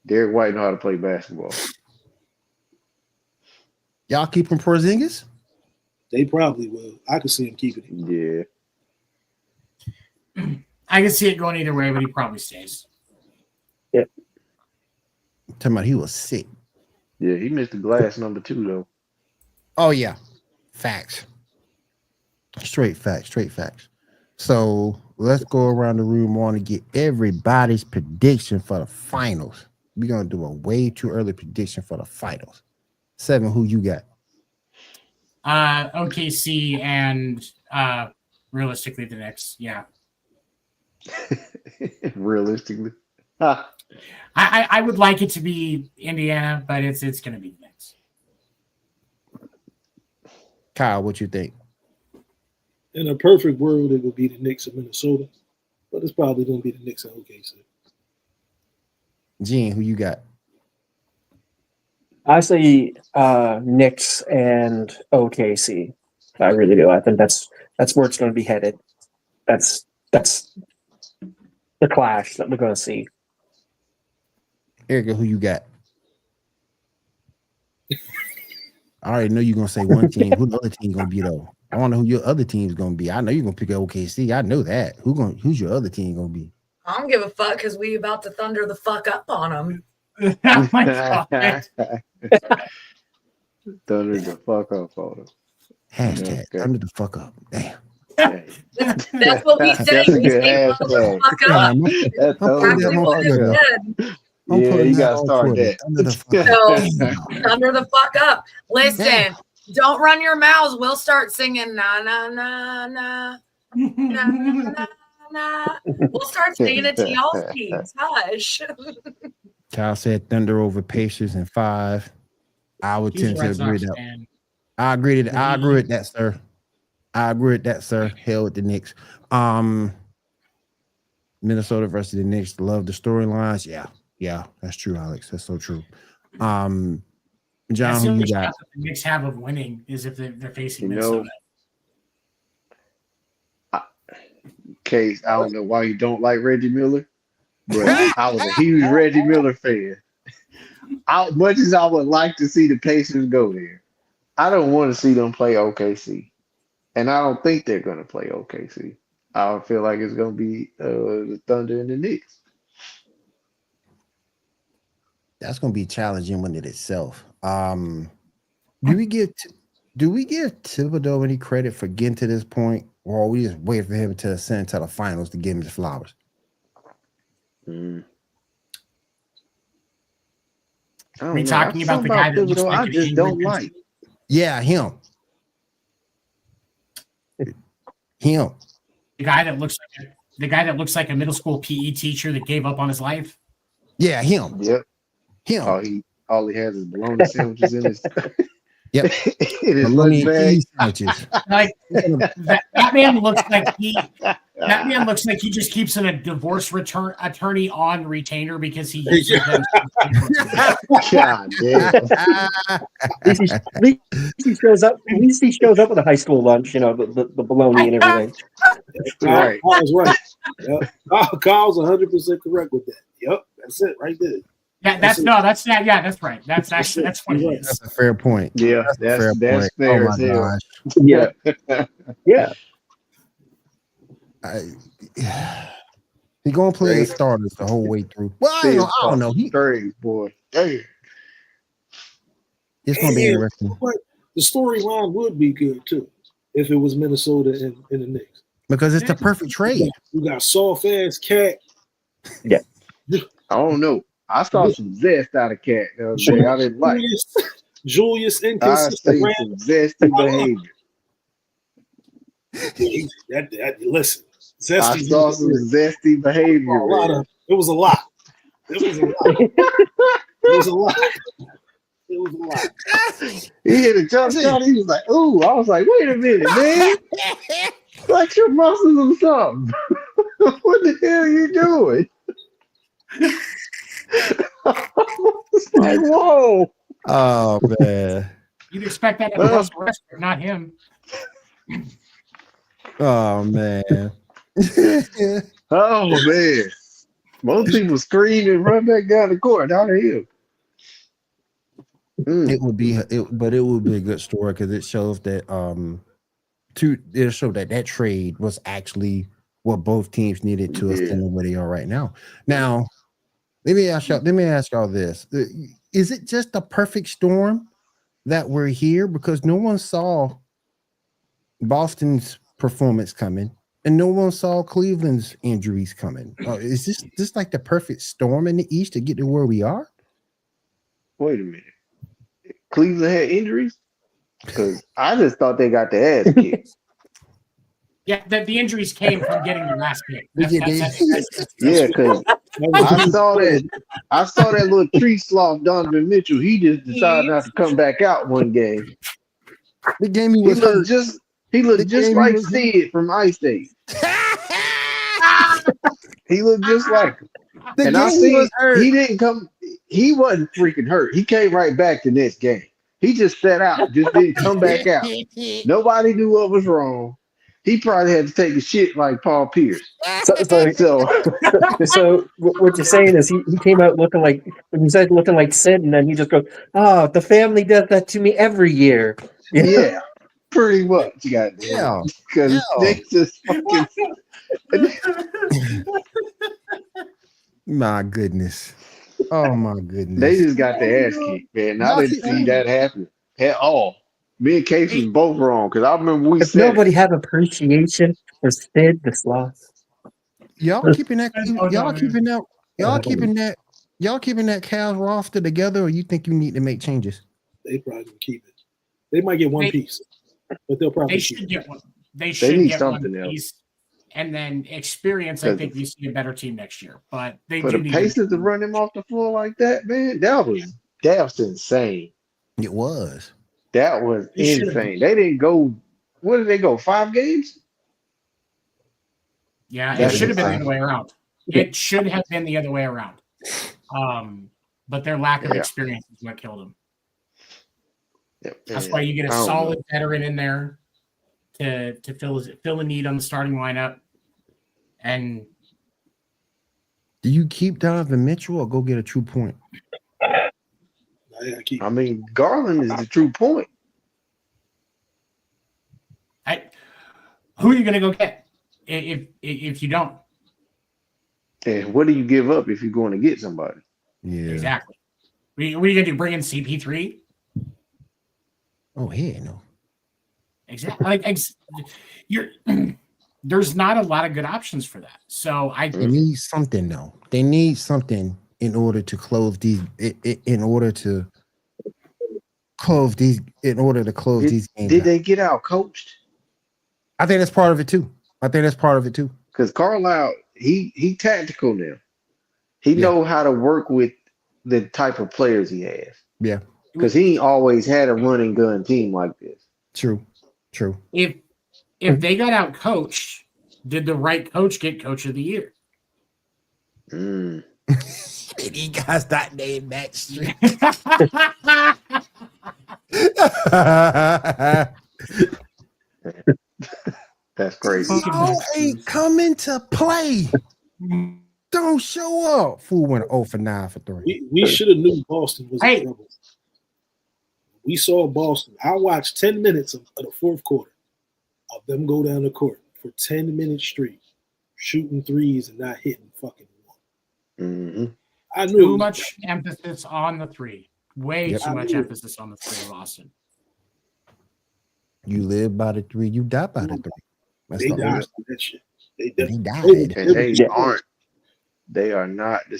Derek White know how to play basketball. Y'all keeping Porzingis? They probably will. I could see him keeping it. Yeah. I can see it going either way, but he probably stays. Talking about he was sick. Yeah, he missed the glass number 2 though. Oh yeah, facts. Straight facts. So let's go around the room. I want to get everybody's prediction for the finals. We're gonna do a way too early prediction for the finals. 7, who you got? OKC and realistically the Knicks. Yeah. Realistically. I would like it to be Indiana, but it's going to be the Knicks. Kyle, what you think? In a perfect world, it would be the Knicks of Minnesota, but it's probably going to be the Knicks of OKC. Gene, who you got? I say Knicks and OKC. I really do. I think that's where it's going to be headed. That's the clash that we're going to see. Erica, who you got? I already know you're gonna say one team. Who the other team gonna be though? I want to know who your other team's gonna be. I know you're gonna pick OKC. I know that. Who's your other team gonna be? I don't give a fuck because we about to thunder the fuck up on them. Oh my God. Thunder the fuck up on him. Hashtag thunder the fuck up. Damn. That's what we say. That's a We good say thunder the hashtag. fuck up. That's Exactly what it Yeah. said. Yeah, you gotta start that. Thunder the fuck up. So thunder the fuck up. Listen, don't run your mouths. We'll start singing na na na na na na na. We'll start singing it to y'all's teams. Hush. Kyle said Thunder over Pacers in 5. I would He's tend a to Red agree Sox that. fan. I agree with that, sir. I agree with that, sir. Hell with the Knicks. Minnesota versus the Knicks. Love the storylines. Yeah, that's true, Alex. That's so true. John, That's the who only you got? shot that the Knicks have of winning is if they're facing You know, Minnesota. Case, I don't know why you don't like Reggie Miller, but I was a huge Reggie Miller fan. Much as I would like to see the Pacers go there, I don't want to see them play OKC. And I don't think they're going to play OKC. I feel like it's going to be the Thunder and the Knicks. That's going to be challenging in it itself. Do we give Thibodeau any credit for getting to this point, or are we just wait for him to ascend to the finals to give him his flowers? Are we talking about the guy that looks like I an just angry don't person? like. Yeah, him. The guy that looks like a middle school PE teacher that gave up on his life. Yeah, him. Yep. Him. All he has is bologna sandwiches in his. Yep. In his Bologna lunch bag. sandwiches. Like that man looks like he just keeps a divorce attorney on retainer because he uses them. God damn. At least he shows up. At least he shows up at a high school lunch. You know, the bologna and everything. Right. Kyle's right. Yep. Kyle's 100% correct with that. Yep, that's it right there. Yeah, that's right. That's what it is. That's a fair point. Yeah, that's point. fair Oh as my hell. gosh. Yeah. He gonna play the starters the whole way through. Well, I don't know. Strange boy. Damn. It's gonna be interesting The storyline would be good too if it was Minnesota and the Knicks. because it's the perfect trade. You got soft ass Cat. Yeah. I don't know. I saw some zest out of Cat the other day. I didn't like. Julius I inconsistent. see some zesty behavior. Listen, I saw some zesty behavior. It was a lot. He hit a jump shot. He was like, "Ooh!" I was like, "Wait a minute, man! Flex your muscles or something. What the hell are you doing?" It's like, whoa! Oh man! You'd expect that of Russell Westbrook, not him. Oh man! Oh man! Most people scream and run back down the court. Not him. It would be, but it would be a good story because it shows that it'll show that trade was actually what both teams needed to extend where they are right now. Now, let me ask y'all this: is it just a perfect storm that we're here because no one saw Boston's performance coming and no one saw Cleveland's injuries coming? Is this like the perfect storm in the East to get to where we are? Wait a minute. Cleveland had injuries? Because I just thought they got the ass kicked. Yeah, the injuries came from getting the last pick. Yeah, because I saw that little tree sloth Donovan Mitchell. He just decided not to come back out one game. The game he looked just like Sid from Ice Age. He looked just like him. And I see he didn't come. He wasn't freaking hurt. He came right back the next game. He just sat out, just didn't come back out. Nobody knew what was wrong. He probably had to take a shit like Paul Pierce. So what you're saying is he came out looking like, when you said looking like Sid, and then he just goes, "Oh, the family does that to me every year." Yeah, pretty much. Yeah, because they just fucking. My goodness. Oh my goodness. They just got the ass kicked, man. I didn't see that happen at all. Me and Casey was both wrong because I remember we said nobody have appreciation for Sid the Sloth. Y'all keeping that Cavs roster together, or you think you need to make changes? They probably can keep it. They might get one piece, but they'll probably get one. They should get one piece. And then experience, I think we see a better team next year. But the Pacers to run him off the floor like that, man, that was insane. It was. That was insane. They didn't go. What did they go? 5 games? Yeah, it should have been the other way around. It should have been the other way around. But their lack of experience is what killed them. That's why you get a solid veteran in there to fill a need on the starting lineup. And do you keep Donovan Mitchell or go get a true point? I mean, Garland is the true point. Who are you going to go get if you don't? And what do you give up if you're going to get somebody? Yeah, exactly. What are you going to do? Bring in CP3? Oh, yeah, no. Exactly. There's not a lot of good options for that. So they need something though. They need something in order to close these. In order to close these games. Did they get out coached? I think that's part of it too. Because Carlisle, he tactical now. He know how to work with the type of players he has. Yeah. Because he ain't always had a run and gun team like this. True. If they got out coached, did the right coach get coach of the year? He got that name back straight. That's crazy. Oh, ain't coming to play. Don't show up. Fool went 0 for 9 for 3. We should have knew Boston was in trouble. We saw Boston. I watched 10 minutes of the fourth quarter of them go down the court for 10 minutes straight, shooting threes and not hitting fucking one. Mm-hmm. I knew too much emphasis on the three. Way too much emphasis on the three, Boston. You live by the 3, you die by the 3. They died for that shit. They died. And they are not the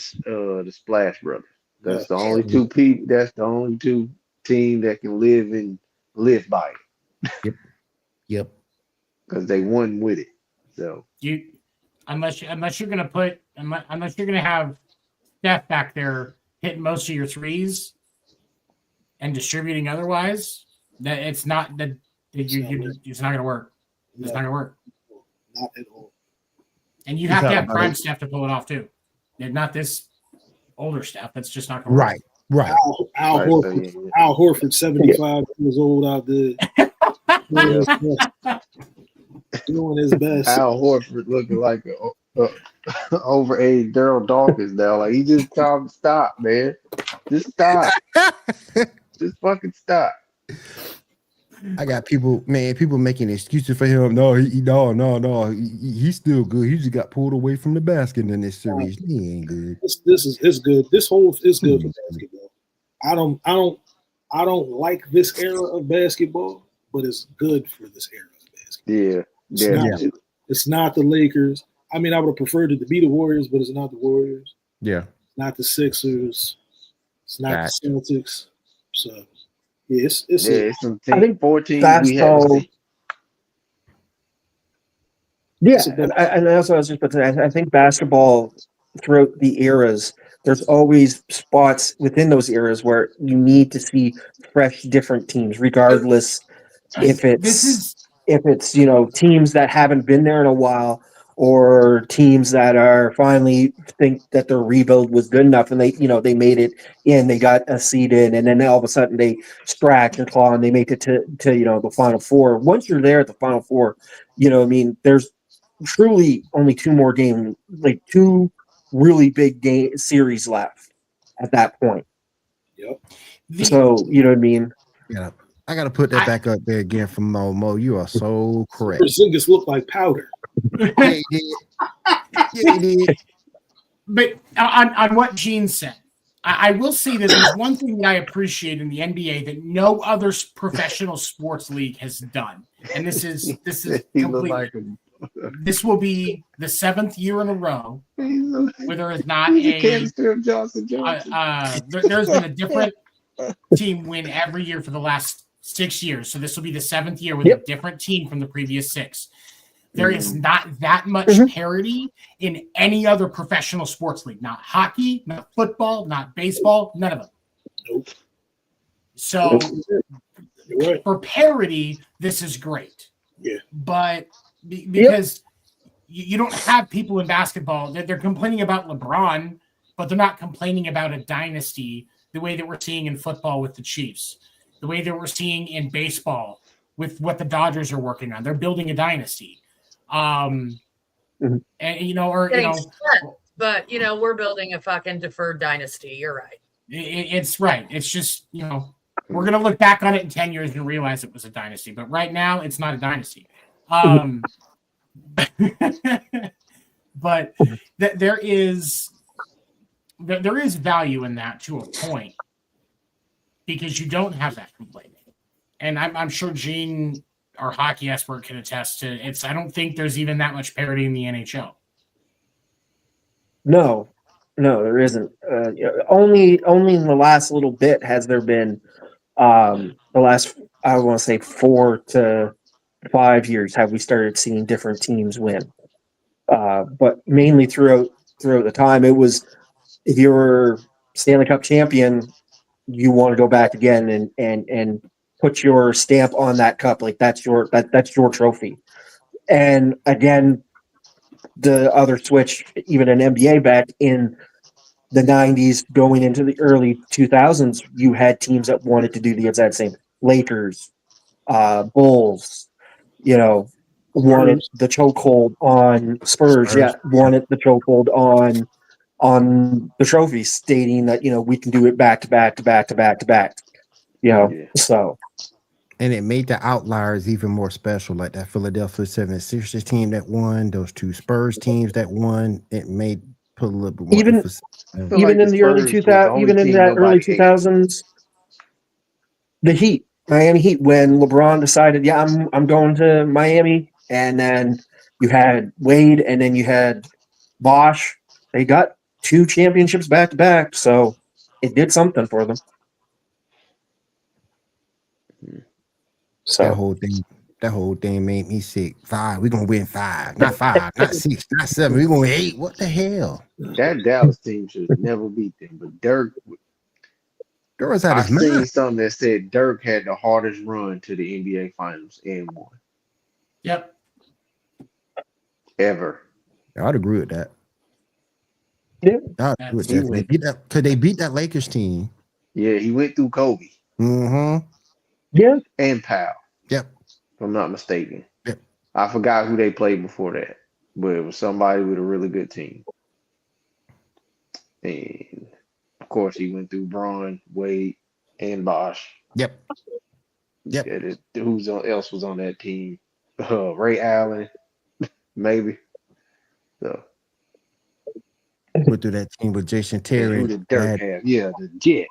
Splash Brothers. That's the only two people. That's the only two team that can live by it. Yep. Because they won with it. So unless you're gonna have Steph back there hitting most of your threes and distributing otherwise, that it's not gonna work. It's not gonna work. Not at all. And you have to have prime Steph to pull it off too. If not this older Steph, that's just not gonna work. Right. Al Horford, 75 years old out there. Doing his best. Al Horford looking like a overage Daryl Dawkins now. Like he just told him to stop, man. Just stop. Just fucking stop. I got people making excuses for him. No, he's still good. He just got pulled away from the basket in this series. He ain't good. This is good. This whole is good for basketball. I don't like this era of basketball, but it's good for this era of basketball. Yeah. It's not the Lakers. I mean, I would have preferred it to be the Warriors, but it's not the Warriors. Yeah. Not the Sixers. It's not the Celtics. So it's some I think 14 basketball. we Yeah, and that's what I was just about to say. I think basketball throughout the eras, there's always spots within those eras where you need to see fresh, different teams, regardless if it's teams that haven't been there in a while or teams that are finally think that their rebuild was good enough and they made it in, they got a seed in, and then all of a sudden they scratch and claw and they make it to the Final Four. Once you're there at the Final Four, there's truly only two more games, like two really big game series left at that point. Yep. So you know what I mean? Yeah. I gotta put that back up there again for Mo. Mo, you are so correct. Porzingis look like powder. Yeah, he did. But on what Gene said, I will say that there's one thing that I appreciate in the NBA that no other professional sports league has done, and this is completely. This will be the 7th year in a row where there is not there's been a different team win every year for the last 6 years. So this will be the 7th year with a different team from the previous 6. There is not that much parity in any other professional sports league. Not hockey, not football, not baseball, none of them. Nope. So for parity, this is great. Yeah. But because you don't have people in basketball that they're complaining about LeBron, but they're not complaining about a dynasty the way that we're seeing in football with the Chiefs, the way that we're seeing in baseball with what the Dodgers are working on. They're building a dynasty. And but we're building a fucking deferred dynasty. You're right. It's right. It's just, we're going to look back on it in 10 years and realize it was a dynasty, but right now it's not a dynasty. But there is value in that to a point because you don't have that complaining. And I'm sure Gene, our hockey expert, can attest to I don't think there's even that much parity in the NHL. No, there isn't. Only in the last little bit has there been the last, I want to say 4 to 5 years have we started seeing different teams win. But mainly throughout the time, it was if you were Stanley Cup champion, you want to go back again and put your stamp on that cup, like that's your trophy. And again, the other switch, even an NBA back in the 90s going into the early 2000s, you had teams that wanted to do the exact same. Lakers, Bulls, wanted the chokehold on Spurs. Wanted the chokehold on the trophy, stating that we can do it back to back to back to back to back. So. And it made the outliers even more special, like that Philadelphia 76ers team that won, those 2 Spurs teams that won. It made put a little bit more even in the early 2000s, even in that early 2000s, the Heat, Miami Heat, when LeBron decided, I'm going to Miami, and then you had Wade, and then you had Bosch. They got 2 championships back to back, so it did something for them. So that whole thing made me sick. 5, we're gonna win 5, not 5, not 6, not 7. We're gonna win 8. What the hell? That Dallas team should never beat them. But Dirk was out I his mind. seen something that said Dirk had the hardest run to the NBA Finals and won. Yep. Ever. I'd agree with that. Yeah. I'd agree with that. They beat that Lakers team. Yeah, he went through Kobe. Mm-hmm. Yeah. And Powell. Yep. If I'm not mistaken. Yep. I forgot who they played before that, but it was somebody with a really good team. And of course, he went through Braun, Wade, and Bosch. Yep. Yeah, who's else was on that team? Ray Allen, maybe. So Went through that team with Jason Terry. who did Dirk have? Yeah, the Jet.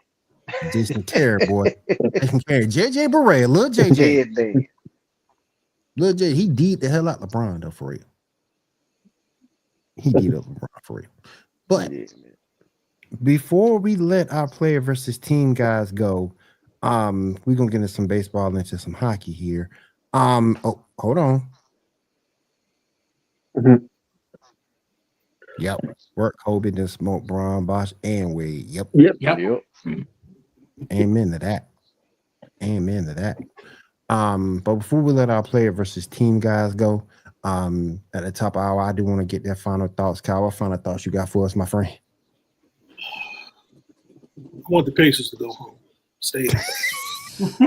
Jason Terry, boy. Jason Terry. JJ Barea, little JJ. Jet man. Little J, he beat the hell out of LeBron, though, for real. He beat up LeBron, for real. But before we let our player versus team guys go, we're gonna get into some baseball, into some hockey here. Oh, hold on. Mhm. Yep. Work Kobe, then smoke Braun, Bosch, and Wade. Yep. Amen to that. Amen to that. But before we let our player versus team guys go, at the top of the hour, I do want to get their final thoughts. Kyle, what final thoughts you got for us, my friend? I want the Pacers to go home. Stay.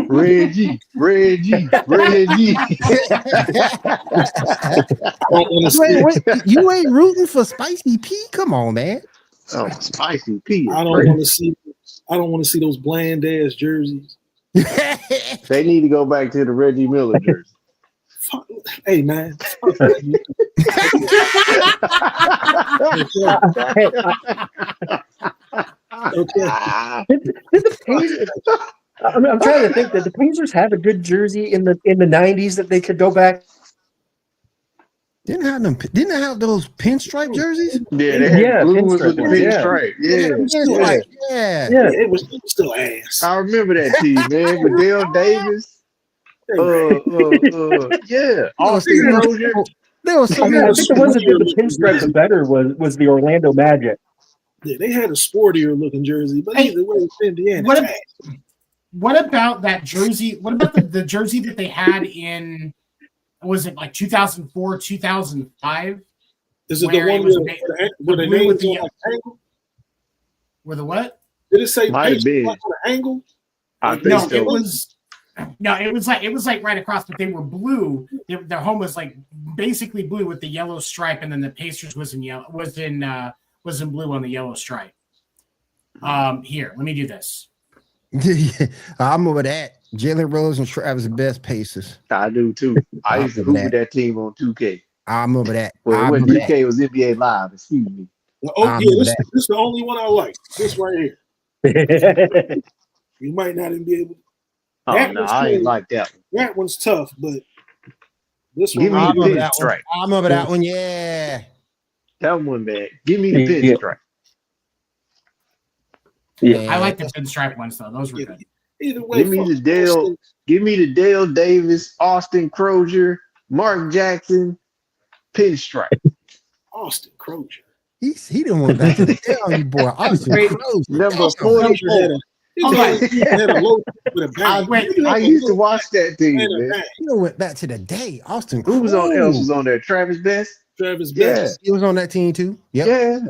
Reggie. Wait, you ain't rooting for Spicy P? Come on, man. Oh, Spicy P. I don't want to see those bland ass jerseys. They need to go back to the Reggie Miller jersey. Hey man. I'm trying to think that the Pacers have a good jersey in the 90s that they could go back. Didn't they have those pinstripe jerseys? Yeah, they had blue ones with the pinstripe. Yeah. It was still ass. I remember that team, man. With Dale Davis. Yeah. Austin Crozier. There was I think the ones that did the pinstripe better was the Orlando Magic. Yeah, they had a sportier looking jersey, but either way, it's Indiana. What about that jersey? What about the jersey that they had in? Was it like 2004, 2005? Is it the one where the name was on like angle? With the what? Did it say Might be. like an angle? No, it was like right across, but they were blue. Their home was like basically blue with the yellow stripe, and then the Pacers was in yellow, was in blue on the yellow stripe. Here, let me do this. I'm over that. Jalen Rose and Travis the best Pacers. I do too. I used to hoop with that team on 2K. I'm over that. Well, when 2K was NBA Live, excuse me. This is the only one I like. This right here. You might not even be able to. Oh, no, I ain't like that one. That one's tough, but this one. Give me the pinstripe. I'm over that one, yeah. That one, man. Give me the pinstripe. Yeah. I like the pinstripe ones though. Those were good. Either way, give me the Dale Davis, Austin Crozier, Mark Jackson, pinstripe. Austin Crozier. He didn't want back to the tell you, boy. Austin Crozier. Number 44. I used to watch that team, man. You went back to the day. Austin Crozier. Who was else was on there? Travis Best? Travis Best. He was on that team too. Yep.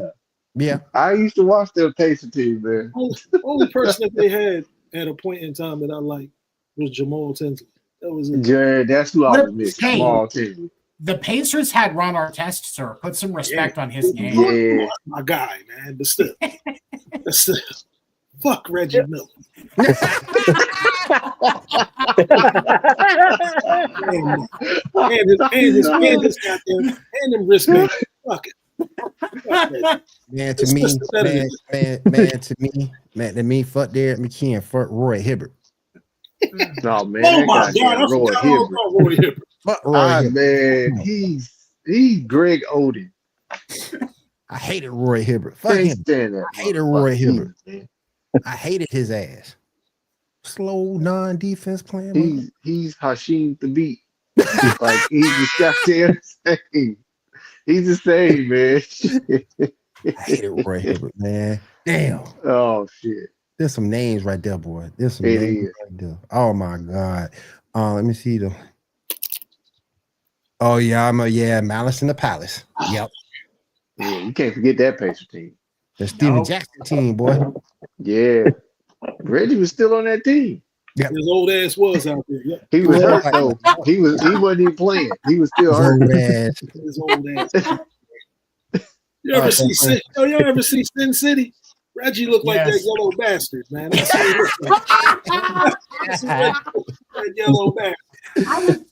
Yeah. I used to watch their Pacer team, man. The only person that they had at a point in time that I liked was Jamal Tinsley. That was it. Yeah, that's who I was missing. Jamal Tinsley. The Pacers had Ron Artest, sir. Put some respect on his name. Yeah, my guy, man. But still, fuck Reggie Miller. and him wristband. Fuck it. Man, to me, fuck Derek McKee and fuck Roy Hibbert. No, man. Oh my God, Roy Hibbert. Fuck Roy Hibbert. Man, he's Greg Oden. I hated Roy Hibbert. Fuck him. I hated Roy Hibbert. I hated his ass. Slow non-defense playing. He's Hasheem Thabit. Like he's the goddamn same. He's the same, man. I hated Roy Hibbert, man. Damn. Oh shit. There's some names right there, boy. There's some names right there. Oh my God. Let me see them. Oh yeah, Malice in the Palace. Yep. Yeah, you can't forget that Pacer team. The Steven Jackson team, boy. Yeah. Reggie was still on that team. Yep. His old ass was out there. Yep. He was hurt though. He wasn't even playing. He was still hurt. His old ass. You ever see Sin City? Reggie looked like that Yes. yellow bastard, man. That's what he looked like. That yellow bastard.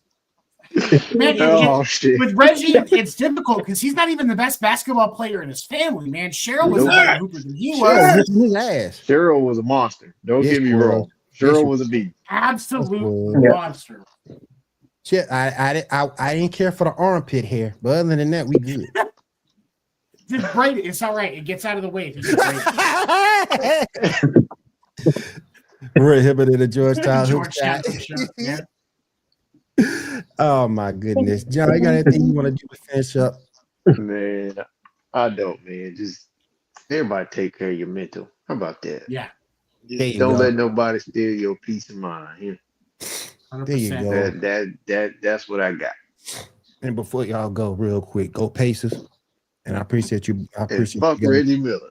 Man, Oh, shit. with Reggie, it's difficult because he's not even the best basketball player in his family, man. Cheryl was a Nope. better hooper than he Cheryl was. whooping his ass. Cheryl was a monster. Don't Yes, get me she was. wrong. Yes, Cheryl she was a beast. Absolute Yeah. monster. Shit, I didn't care for the armpit hair, but other than that, we good. Just braid it. It's all right. It gets out of the way. If you just braid it. We're inhibited the Georgetown hoop Georgetown shot. hoop shot, yeah. Oh my goodness, John, you got anything you want to do to finish up? Man, I don't, man. Just everybody take care of your mental. How about that? Yeah. There you Don't go. let nobody steal your peace of mind. Yeah. There you 100%. go. That's what I got. And before y'all go, real quick, go Pacers. And I appreciate you. I And appreciate fuck you guys. Reggie Miller.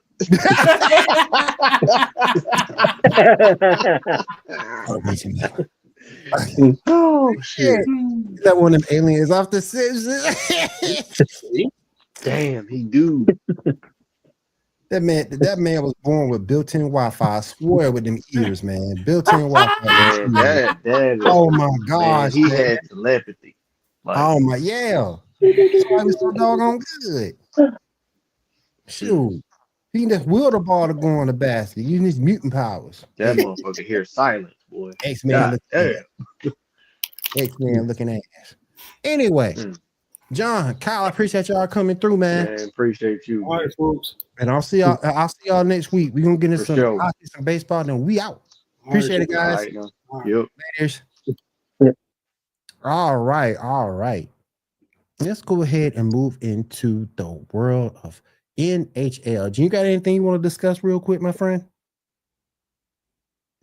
Oh, Reggie Miller. Oh shit! That one of them aliens off the Simpsons. Damn, he do. That man was born with built-in Wi-Fi. I swear with them ears, man. Built-in Wi-Fi. Man, that Oh my man, gosh. he man. had telepathy. Like, Oh my, yeah. That's why he was so doggone good. Shoot. He can just will the ball to go in the basket using his mutant powers. that motherfucker hear silence, boy. X-Man God looking damn. X-Man looking ass. Anyway, John, Kyle, I appreciate y'all coming through, man. Man, appreciate you. All right, folks. And I'll see y'all next week. We're gonna get into For some sure. hockey, some baseball, then we out. All right, Appreciate it, All guys. right, now. Yep. Laters. All right. Let's go ahead and move into the world of NHL. Do you got anything you want to discuss real quick, my friend?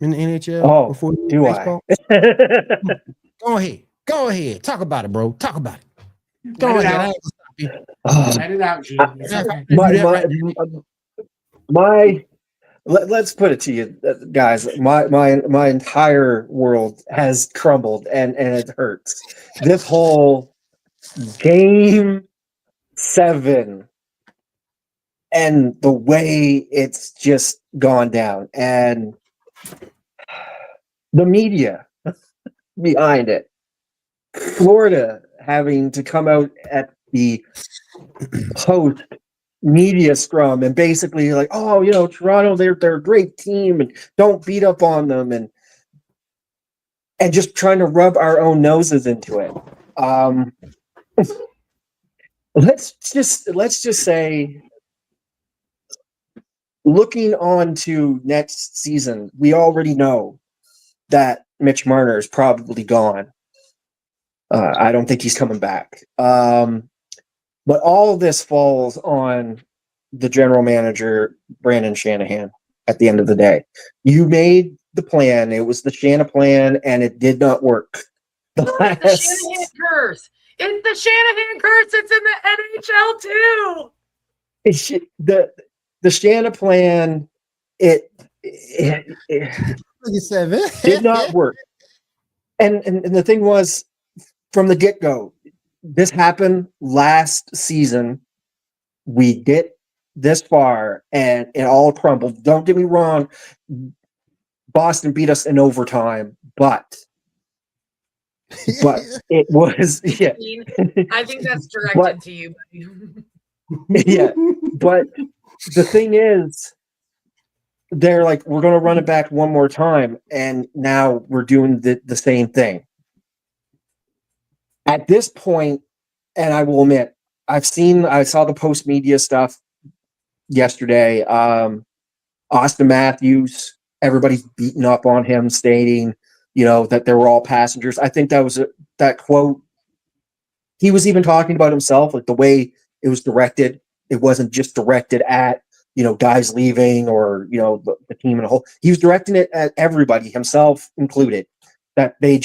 In the NHL? Oh, before you do baseball? I? Go ahead. Talk about it, bro. Talk about it. Go Let it ahead. out. I ain't gonna stop you. Let it out, Gene. It's okay. Let's put it to you, guys. My entire world has crumbled, and it hurts. This whole game 7 and the way it's just gone down, and the media behind it. Florida having to come out at the post media scrum and basically like, oh, Toronto, they're a great team and don't beat up on them, and just trying to rub our own noses into it. Let's just say, looking on to next season, we already know that Mitch Marner is probably gone. I don't think he's coming back. But all of this falls on the general manager, Brandon Shanahan, at the end of the day. You made the plan. It was the Shanahan plan, and it did not work. The Shanahan curse. It's the Shanahan curse. It's in the NHL too. The Shanahan plan, it did not work. And the thing was, from the get-go, this happened last season. We get this far, and it all crumbled. Don't get me wrong. Boston beat us in overtime, but it was, yeah. I think that's directed to you. Yeah, but the thing is, they're like, we're going to run it back one more time, and now we're doing the same thing. At this point, and I will admit, I saw the post media stuff yesterday. Austin Matthews, everybody's beating up on him, stating, that they were all passengers. I think that was that quote. He was even talking about himself, like the way it was directed. It wasn't just directed at, guys leaving or, the team in a whole. He was directing it at everybody, himself included, that they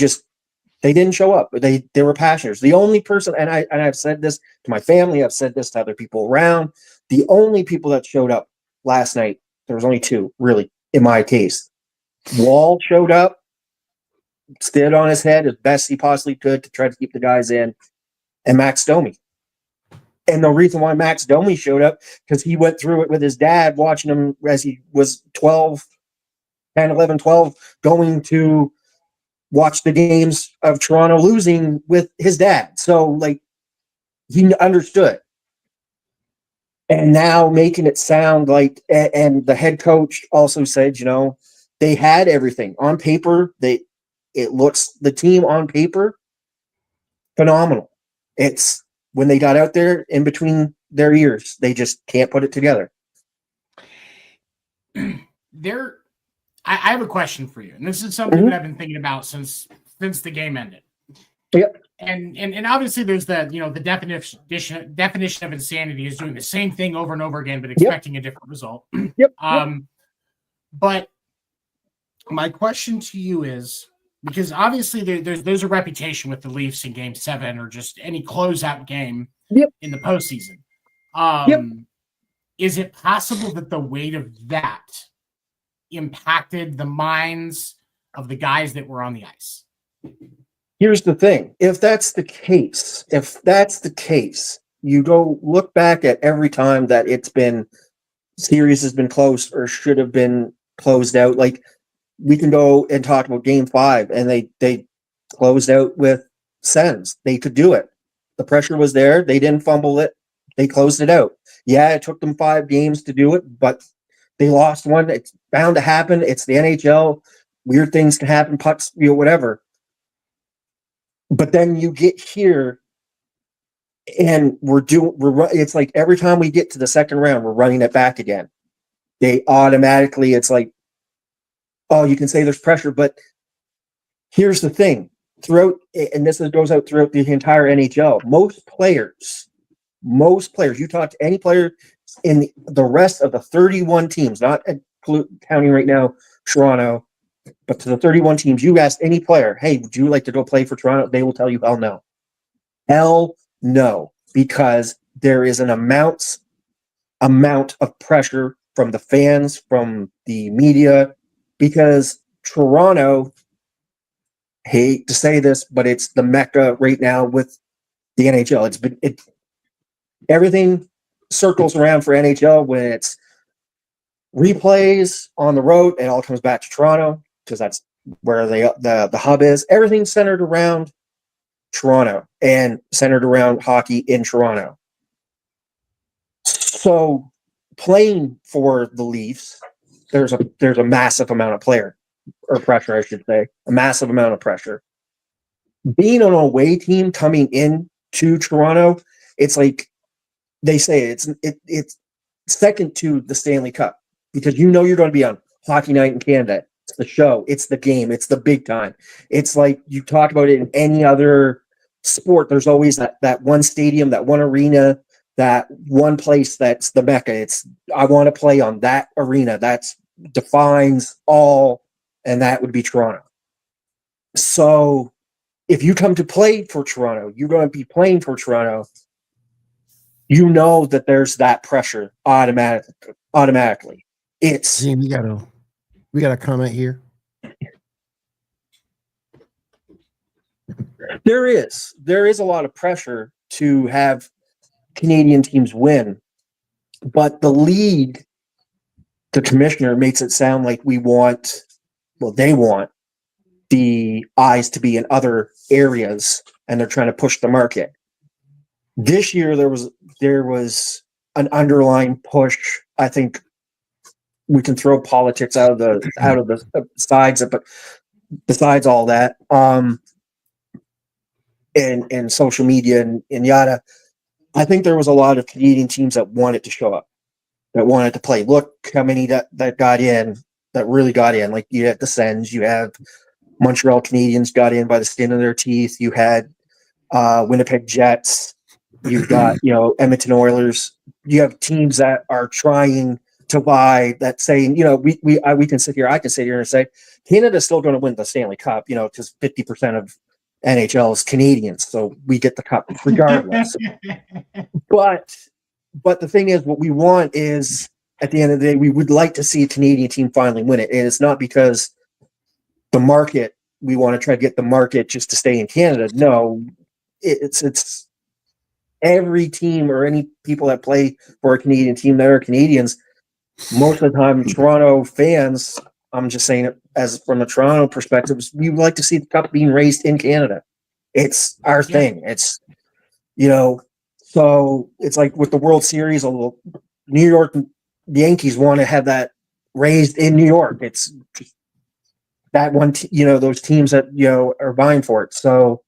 didn't show up. They were passengers. The only person, and I've said this to my family, I've said this to other people around, the only people that showed up last night, there was only two, really, in my case. Wall showed up, stood on his head as best he possibly could to try to keep the guys in, and Max Domi. And the reason why Max Domi showed up, because he went through it with his dad, watching him as he was 12, 10, 11, 12, going to watch the games of Toronto losing with his dad. So, like, he understood. And now making it sound like, and the head coach also said, you know, they had everything on paper. The team on paper, phenomenal. It's when they got out there in between their ears, they just can't put it together. I have a question for you, and this is something that I've been thinking about since the game ended. Yep. And obviously there's the definition of insanity is doing the same thing over and over again, but expecting a different result. Yep. But my question to you is, because obviously there's a reputation with the Leafs in Game 7 or just any closeout game in the postseason. Is it possible that the weight of that impacted the minds of the guys that were on the ice? Here's the thing. If that's the case, you go look back at every time that series has been close or should have been closed out. Like, we can go and talk about Game 5, and they closed out with Sens. They could do it. The pressure was there. They didn't fumble it. They closed it out. Yeah, it took them 5 games to do it, but they lost one. It's bound to happen. It's the NHL. Weird things can happen, pucks, whatever. But then you get here, and it's like every time we get to the second round, we're running it back again. They automatically, it's like, oh, you can say there's pressure, but here's the thing. Goes out throughout the entire NHL. Most players, you talk to any player in the rest of the 31 teams, not counting right now Toronto, but to the 31 teams, you ask any player, hey, would you like to go play for Toronto? They will tell you, hell no. Hell no, because there is an amount of pressure from the fans, from the media, because Toronto, hate to say this, but it's the mecca right now with the NHL. Everything circles around for NHL. When it's replays on the road, it all comes back to Toronto because that's where the hub is. Everything's centered around Toronto and centered around hockey in Toronto. So playing for the Leafs, there's a massive amount of pressure, I should say, a massive amount of pressure. Being an away team coming in to Toronto, it's like they say it's second to the Stanley Cup, because you're going to be on Hockey Night in Canada. It's the show, it's the game, it's the big time. It's like you talk about it in any other sport. There's always that one stadium, that one arena, that one place that's the mecca. I want to play on that arena. That defines all, and that would be Toronto. So if you come to play for Toronto, you're going to be playing for Toronto. You know that there's that pressure automatically. Gene, we got a comment here. There is a lot of pressure to have Canadian teams win, but the league, the commissioner, makes it sound like they want the eyes to be in other areas, and they're trying to push the market. This year there was an underlying push. I think we can throw politics out of the sides, but besides all that, and social media and yada, I think there was a lot of Canadian teams that wanted to show up, that wanted to play. Look how many that got in, that really got in. Like, you had the Sens, you have Montreal Canadiens got in by the skin of their teeth. You had Winnipeg Jets. You've got Edmonton Oilers. You have teams that are trying to buy, that saying, we can sit here. I can sit here and say Canada's still going to win the Stanley Cup, because 50% of NHL is Canadians, so we get the cup regardless. But the thing is, what we want is, at the end of the day, we would like to see a Canadian team finally win it, and it's not because the market, we want to try to get the market just to stay in Canada. No, it's every team or any people that play for a Canadian team that are Canadians, most of the time, Toronto fans, I'm just saying it as from a Toronto perspective, we would like to see the cup being raised in Canada. It's our thing. It's, so it's like with the World Series, New York Yankees want to have that raised in New York. It's that one, those teams that, are vying for it. So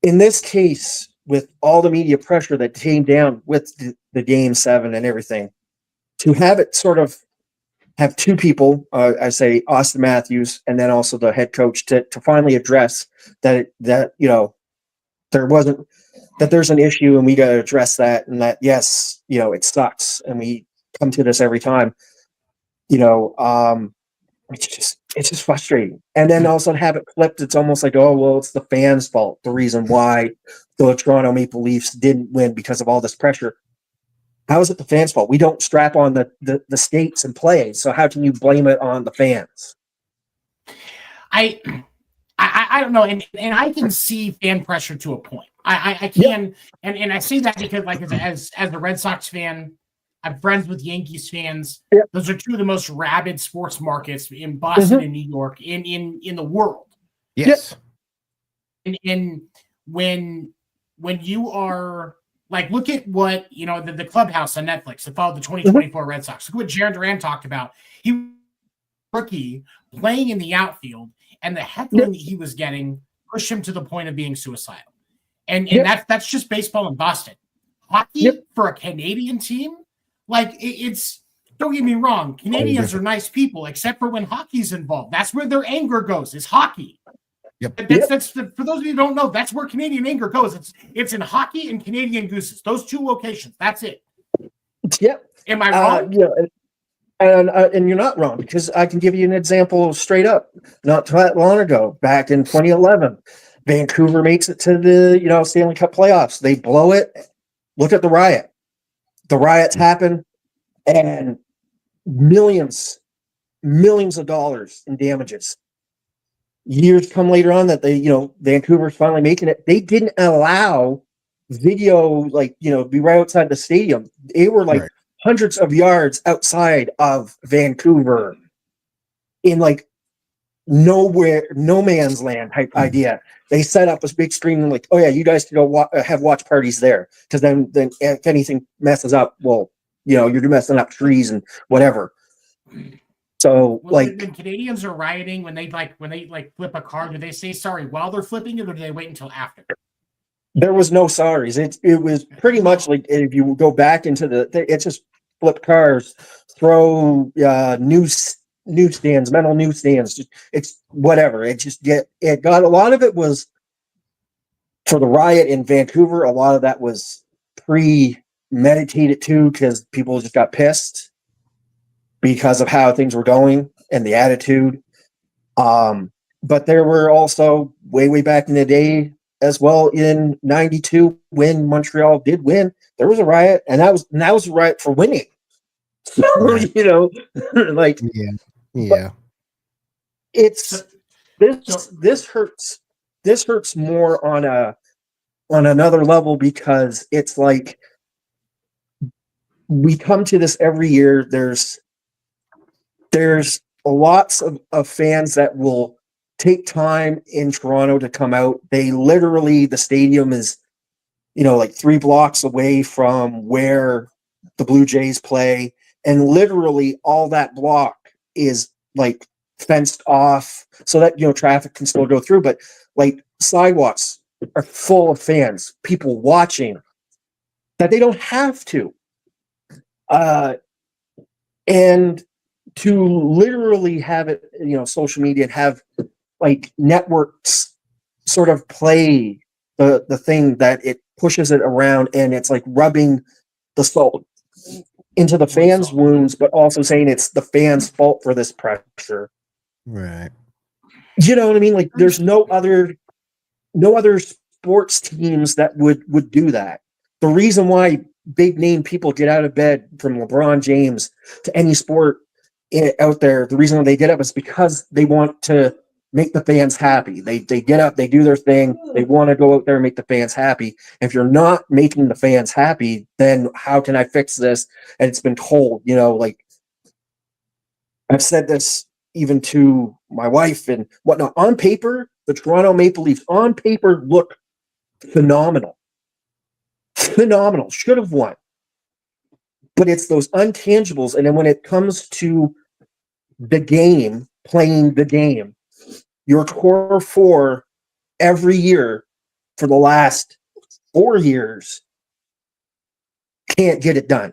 in this case, with all the media pressure that came down with the Game 7 and everything, to have it sort of have two people, I say Austin Matthews and then also the head coach to finally address that there's an issue and we got to address that, and that, yes, it sucks and we come to this every time, it's just frustrating. And then also have it flipped. It's almost like, oh, well, it's the fans' fault. The reason why the Toronto Maple Leafs didn't win because of all this pressure. How is it the fans' fault? We don't strap on the skates and play. So how can you blame it on the fans? I don't know. And I can see fan pressure to a point. I can. Yep. And I say that because, like, as a Red Sox fan, I'm friends with Yankees fans. Yep. Those are two of the most rabid sports markets in Boston and New York in the world. Yes. And when you are like, look at what, the Clubhouse on Netflix that followed the 2024 Red Sox. Look what Jaron Duran talked about. He was a rookie playing in the outfield, and the heckling that he was getting pushed him to the point of being suicidal. And that's just baseball in Boston. Hockey for a Canadian team, like, it's, don't get me wrong, Canadians are nice people, except for when hockey's involved. That's where their anger goes, is hockey. Yep. That's for those of you who don't know, that's where Canadian anger goes. It's in hockey and Canadian Gooses. Those two locations. That's it. Yep. Am I wrong? And you're not wrong, because I can give you an example straight up. Not that long ago, back in 2011, Vancouver makes it to the Stanley Cup playoffs. They blow it. Look at the riot. The riots happen, and millions of dollars in damages. Years come later on that Vancouver's finally making it. They didn't allow video, be right outside the stadium. They were hundreds of yards outside of Vancouver in nowhere, no man's land type idea. They set up this big screen and oh yeah, you guys can go have watch parties there. Because then if anything messes up, well, you're messing up trees and whatever. So when Canadians are rioting, when they flip a car, do they say sorry while they're flipping it, or do they wait until after? There was no sorries. It was pretty much like, if you go back into it's just flip cars, throw newsstands, metal newsstands. It's whatever. It got, a lot of it was for the riot in Vancouver. A lot of that was premeditated too, because people just got pissed because of how things were going and the attitude. But there were also way back in the day as well, in '92, when Montreal did win, there was a riot, and that was a riot for winning. So, yeah. It's this hurts. This hurts more on another level, because it's like we come to this every year. There's lots of fans that will take time in Toronto to come out. The stadium is, 3 blocks away from where the Blue Jays play. And literally all that block is fenced off so that, traffic can still go through. But sidewalks are full of fans, people watching that they don't have to. And to literally have it, social media, and have networks sort of play the thing that it pushes it around, and it's rubbing the salt into the fans' wounds, but also saying it's the fans' fault for this pressure. Right. You know what I mean? There's no other sports teams that would do that. The reason why big name people get out of bed, from LeBron James to any sport out there, the reason they get up is because they want to make the fans happy. They get up, they do their thing. They want to go out there and make the fans happy. If you're not making the fans happy, then how can I fix this? And it's been told, like I've said this even to my wife and whatnot. On paper, the Toronto Maple Leafs on paper look phenomenal. Phenomenal. Should have won. But it's those untangibles. And then when it comes to the game, playing the game, your core four every year for the last 4 years can't get it done.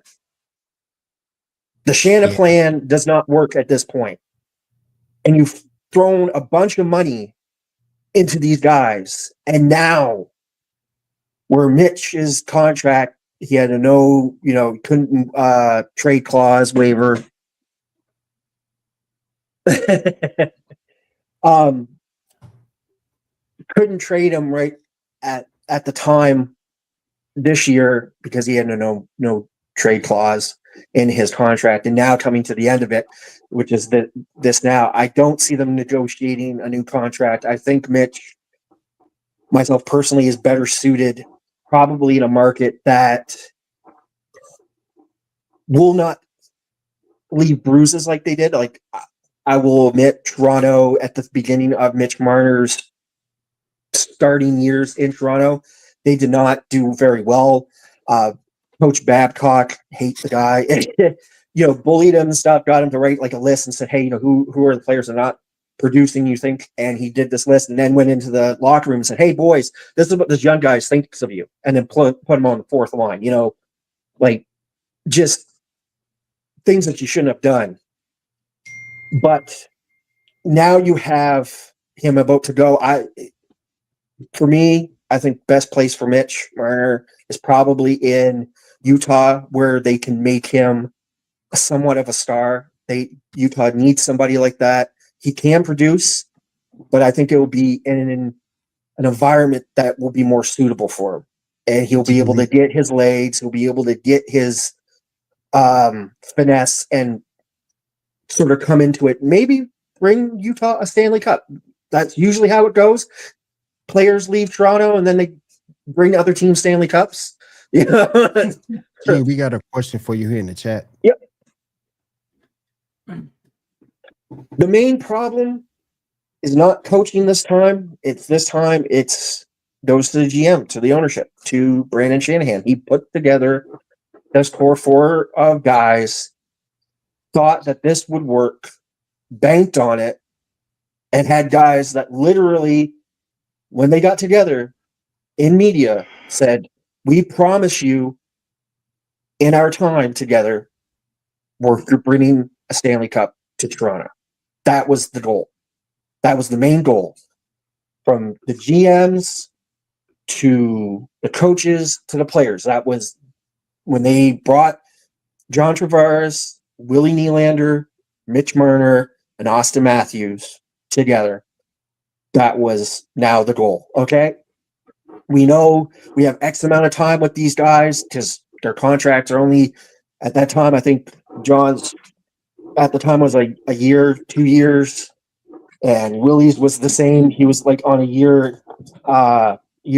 The Shanna plan does not work at this point. And you've thrown a bunch of money into these guys. And now, where Mitch's contract, he had a couldn't trade clause waiver. Couldn't trade him right at the time this year because he had no trade clause in his contract, and now coming to the end of it, which is this now, I don't see them negotiating a new contract. I think Mitch, myself personally, is better suited probably in a market that will not leave bruises like they did. Like, I will admit, Toronto at the beginning of Mitch Marner's starting years in Toronto, they did not do very well. Coach Babcock, hate the guy, bullied him and stuff, got him to write like a list and said, hey, who are the players that are not producing, you think? And he did this list and then went into the locker room and said, hey, boys, this is what this young guy thinks of you. And then put him on the fourth line, like just things that you shouldn't have done. But now you have him about to go. For me, I think best place for Mitch Marner is probably in Utah, where they can make him somewhat of a star. Utah needs somebody like that. He can produce, but I think it will be in an environment that will be more suitable for him. And he'll be able to get his legs, he'll be able to get his finesse and sort of come into it. Maybe bring Utah a Stanley Cup. That's usually how it goes. Players leave Toronto and then they bring other teams Stanley Cups. Hey, we got a question for you here in the chat. Yep. The main problem is not coaching this time. It's goes to the GM, to the ownership, to Brandon Shanahan. He put together this core four of guys, thought that this would work, banked on it, and had guys that literally, when they got together in media, said, we promise you in our time together, we're bringing a Stanley Cup to Toronto. That was the goal. That was the main goal. From the GMs to the coaches to the players. That was when they brought John Tavares, Willie Nylander, Mitch Marner, and Austin Matthews together. That was now the goal. Okay? We know we have X amount of time with these guys because their contracts are only, at that time, I think John's at the time was like a year, 2 years, and Willie's was the same. He was like on a year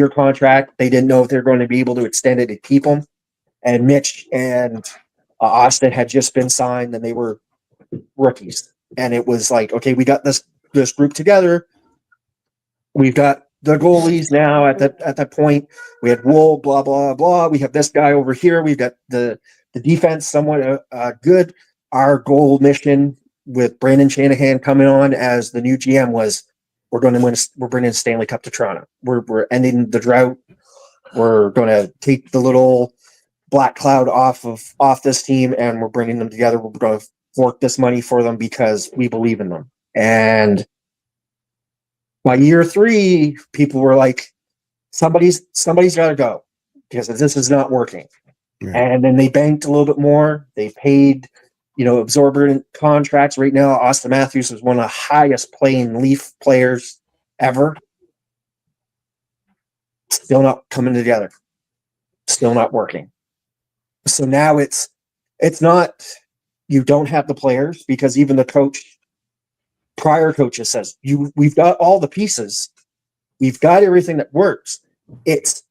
contract. They didn't know if they were going to be able to extend it and keep him. And Mitch and Austin had just been signed, and they were rookies. And it was like, okay, we got this group together. We've got the goalies now at that point. We had Wool, blah, blah, blah. We have this guy over here. We've got the defense somewhat good. Our goal mission with Brandon Shanahan coming on as the new GM was, we're going to win. We're bringing a Stanley Cup to Toronto. We're ending the drought. We're going to take the little black cloud off this team, and we're bringing them together. We're going to fork this money for them because we believe in them. And by year 3, people were like, somebody's got to go because this is not working. Yeah. And then they banked a little bit more. They paid, absorbent contracts. Right now, Austin Matthews is one of the highest paying Leaf players ever. Still not coming together. Still not working. So now it's not, you don't have the players because even the coach prior coaches says, we've got all the pieces. We've got everything that works. It's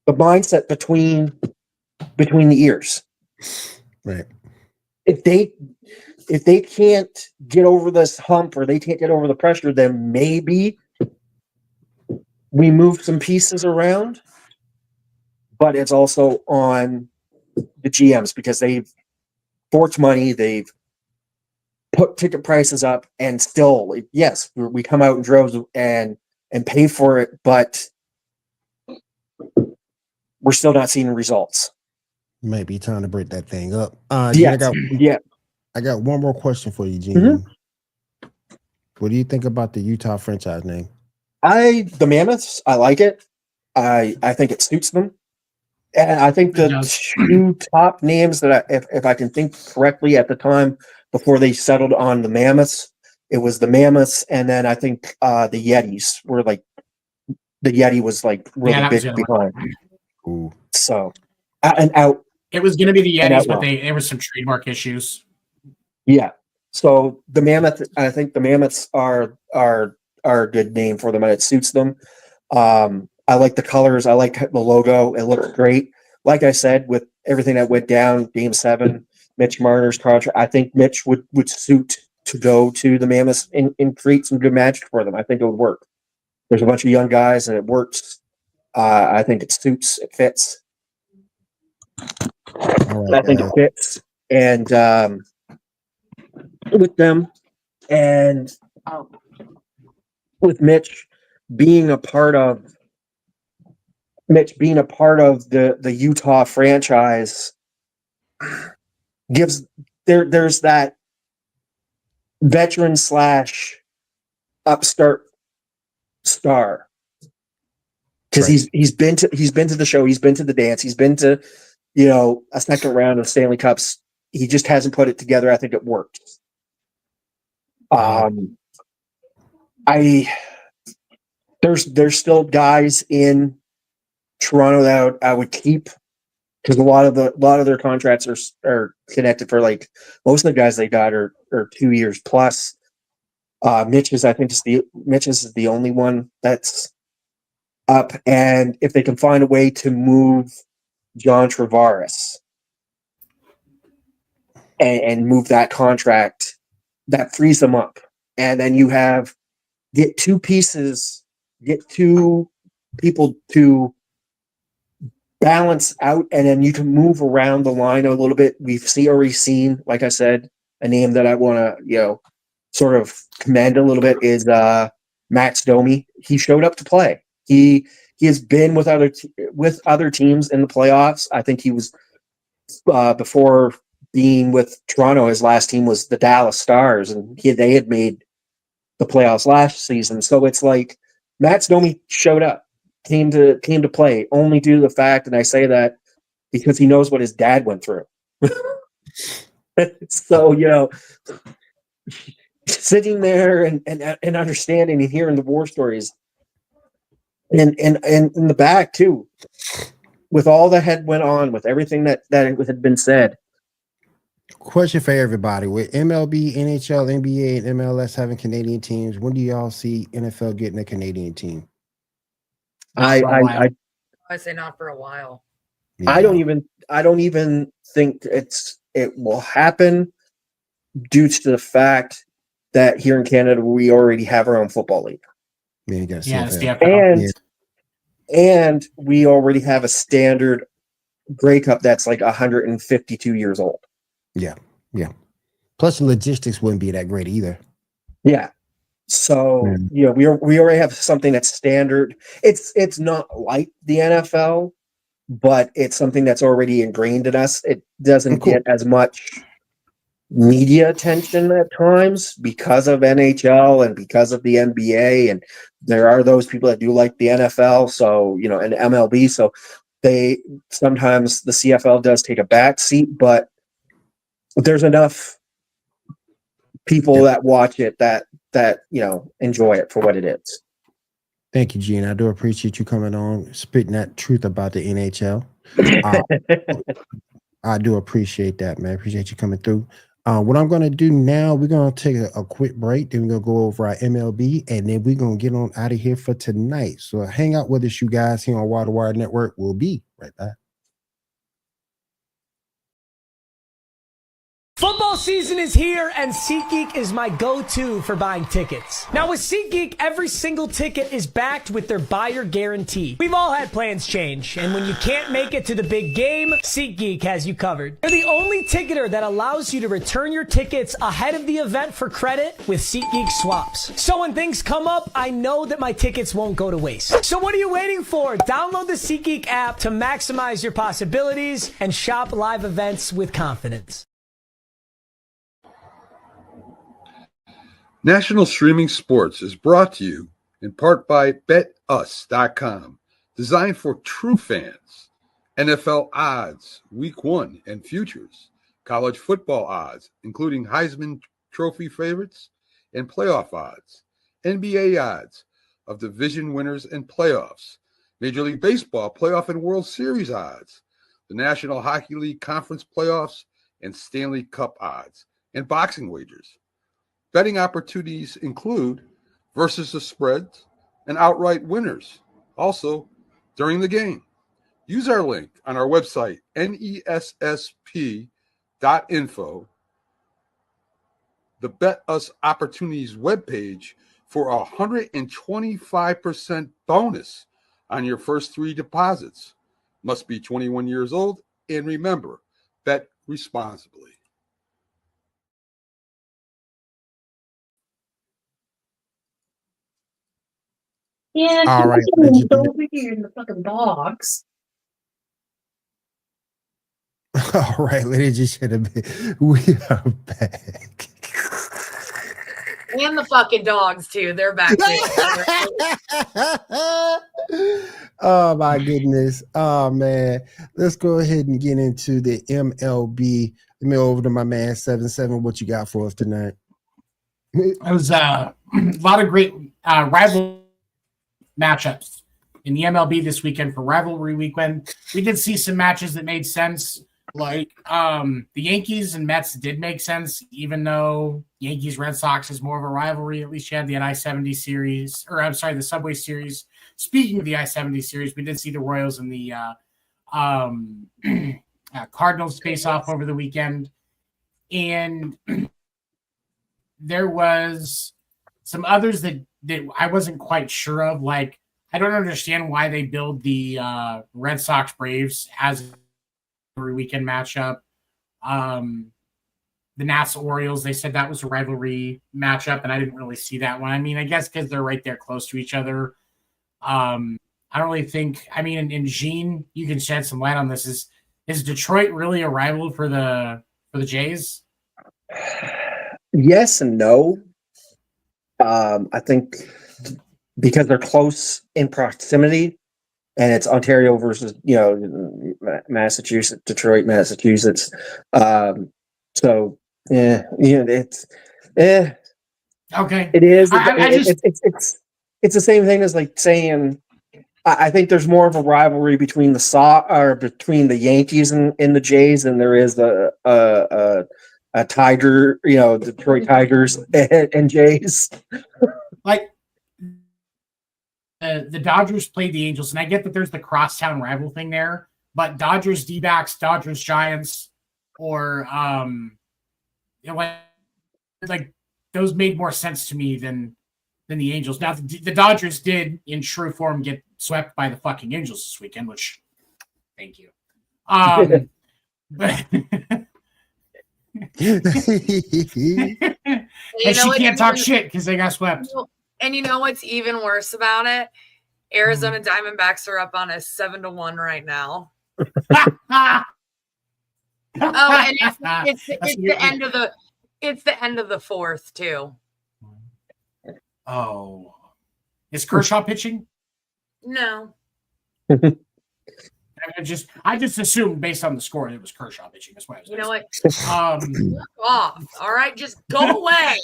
the mindset between the ears. Right. If they can't get over this hump or they can't get over the pressure, then maybe we move some pieces around. But it's also on the GMs because they've forked money, they've put ticket prices up, and still, yes, we come out in droves and pay for it, but we're still not seeing results. Might be time to break that thing up. Yes. I got one more question for you, Gene. Mm-hmm. What do you think about the Utah franchise name? The Mammoths, I like it. I think it suits them. And I think the two top names that if I can think correctly at the time before they settled on the Mammoths, it was the Mammoths, and then I think the Yetis were like the Yeti was like really big behind. Ooh. So and out. It was going to be the Yetis, but there was some trademark issues. Yeah. So the Mammoth, I think the Mammoths are a good name for them, and it suits them. I like the colors. I like the logo. It looks great. Like I said, with everything that went down, Game 7, Mitch Marner's contract, I think Mitch would suit to go to the Mammoths and create some good magic for them. I think it would work. There's a bunch of young guys, and it works. I think it suits. It fits. I think it fits. And with them, and with Mitch being a part of the Utah franchise gives there's that veteran / upstart star because he's been to the show, he's been to the dance, he's been to a second round of Stanley Cups. He just hasn't put it together. I think it worked. There's still guys in Toronto that I would keep because a lot of their contracts are connected for like most of the guys they got are 2 years plus. Mitch is the only one that's up, and if they can find a way to move John Tavares and move that contract, that frees them up, and then you get two people to balance out, and then you can move around the line a little bit. We've already seen, like I said, a name that I want to, sort of commend a little bit is Max Domi. He showed up to play. He has been with other teams in the playoffs. I think he was before being with Toronto. His last team was the Dallas Stars, and they had made the playoffs last season. So it's like Max Domi showed up, came to play only due to the fact, and I say that because he knows what his dad went through. So sitting there and understanding and hearing the war stories, and in the back too, with all that had went on, with everything that had been said. Question for everybody: with MLB, NHL, NBA, and MLS having Canadian teams, when do y'all see NFL getting a Canadian team? I say not for a while. Yeah. I don't even think it will happen due to the fact that here in Canada we already have our own football league. Man, you got to CFL. And we already have a standard Grey Cup that's like 152 years old. Yeah. Plus, the logistics wouldn't be that great either. Yeah. So we already have something that's standard. It's not like the NFL, but it's something that's already ingrained in us. It doesn't get as much media attention at times because of NHL and because of the NBA, and there are those people that do like the NFL, so and MLB, so sometimes the CFL does take a back seat, but there's enough people that watch it that enjoy it for what it is. Thank you, Gene. I do appreciate you coming on, spitting that truth about the NHL. I do appreciate that, man. I appreciate you coming through. What I'm going to do now, we're going to take a quick break. Then we're going to go over our MLB, and then we're going to get on out of here for tonight. So hang out with us, you guys, here on Wire Wire Network. We'll be right back. Football season is here, and SeatGeek is my go-to for buying tickets. Now, with SeatGeek, every single ticket is backed with their buyer guarantee. We've all had plans change, and when you can't make it to the big game, SeatGeek has you covered. They're the only ticketer that allows you to return your tickets ahead of the event for credit with SeatGeek swaps. So when things come up, I know that my tickets won't go to waste. So what are you waiting for? Download the SeatGeek app to maximize your possibilities and shop live events with confidence. National Streaming Sports is brought to you in part by BetUs.com, designed for true fans. NFL odds, Week 1 and futures, college football odds, including Heisman Trophy favorites and playoff odds, NBA odds of division winners and playoffs, Major League Baseball playoff and World Series odds, the National Hockey League Conference playoffs and Stanley Cup odds, and boxing wagers. Betting opportunities include versus the spreads and outright winners, also during the game. Use our link on our website, nessp.info, the Bet Us Opportunities webpage, for a 125% bonus on your first 3 deposits. Must be 21 years old, and remember, bet responsibly. Yeah, All right. over here in the fucking dogs. All right, ladies and gentlemen, we are back. And the fucking dogs too. They're back too. Oh my goodness. Oh man. Let's go ahead and get into the MLB. Let me over to my man 7-7. What you got for us tonight? It was a lot of great rival matchups in the MLB this weekend for rivalry weekend. We did see some matches that made sense. Like the Yankees and Mets did make sense, even though Yankees Red Sox is more of a rivalry. At least you had the I-70 series, or I'm sorry, the Subway series. Speaking of the I-70 series, we did see the Royals and the Cardinals face off over the weekend, and there was some others that I wasn't quite sure of. Like, I don't understand why they build the Red Sox Braves as a weekend matchup. The Nats Orioles, they said that was a rivalry matchup, and I didn't really see that one. I mean, I guess because they're right there close to each other. I don't really think. I mean, and Gene, you can shed some light on this. Is Detroit really a rival for the Jays? Yes and no. I think because they're close in proximity, and it's Ontario versus, Massachusetts, Detroit, Massachusetts. So it's okay. It is. It's the same thing as like saying. I think there's more of a rivalry between between the Yankees and the Jays than there is a Tiger, Detroit Tigers and Jays. Like the Dodgers played the Angels, and I get that there's the crosstown rival thing there, but Dodgers D-backs, Dodgers Giants, or like those made more sense to me than the Angels. Now the Dodgers did in true form get swept by the fucking Angels this weekend, which thank you. But and she can't talk shit because they got swept. And you know what's even worse about it? Arizona Diamondbacks are up on a 7-1 right now. And it's the end of the fourth too. Oh, is Kershaw pitching? No. I just assumed based on the score it was Kershaw pitching. That's why I was. You know what? Fuck off. All right, just go away.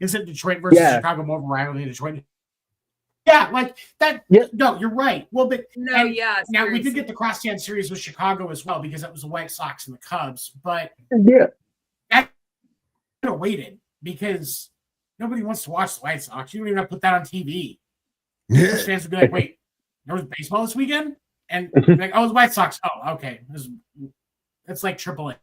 Is it Detroit versus Chicago more of a rivalry than Detroit? Yeah, like that. Yeah. No, you're right. Well, but No, and yeah. now we did seriously. get the crosstown series with Chicago as well because that was the White Sox and the Cubs. But Yeah. that could have waited because nobody wants to watch the White Sox. You don't even have to put that on TV. Most fans would be like, "Wait, there was baseball this weekend," and like, "Oh, the White Sox." Oh, okay. It's like AAA.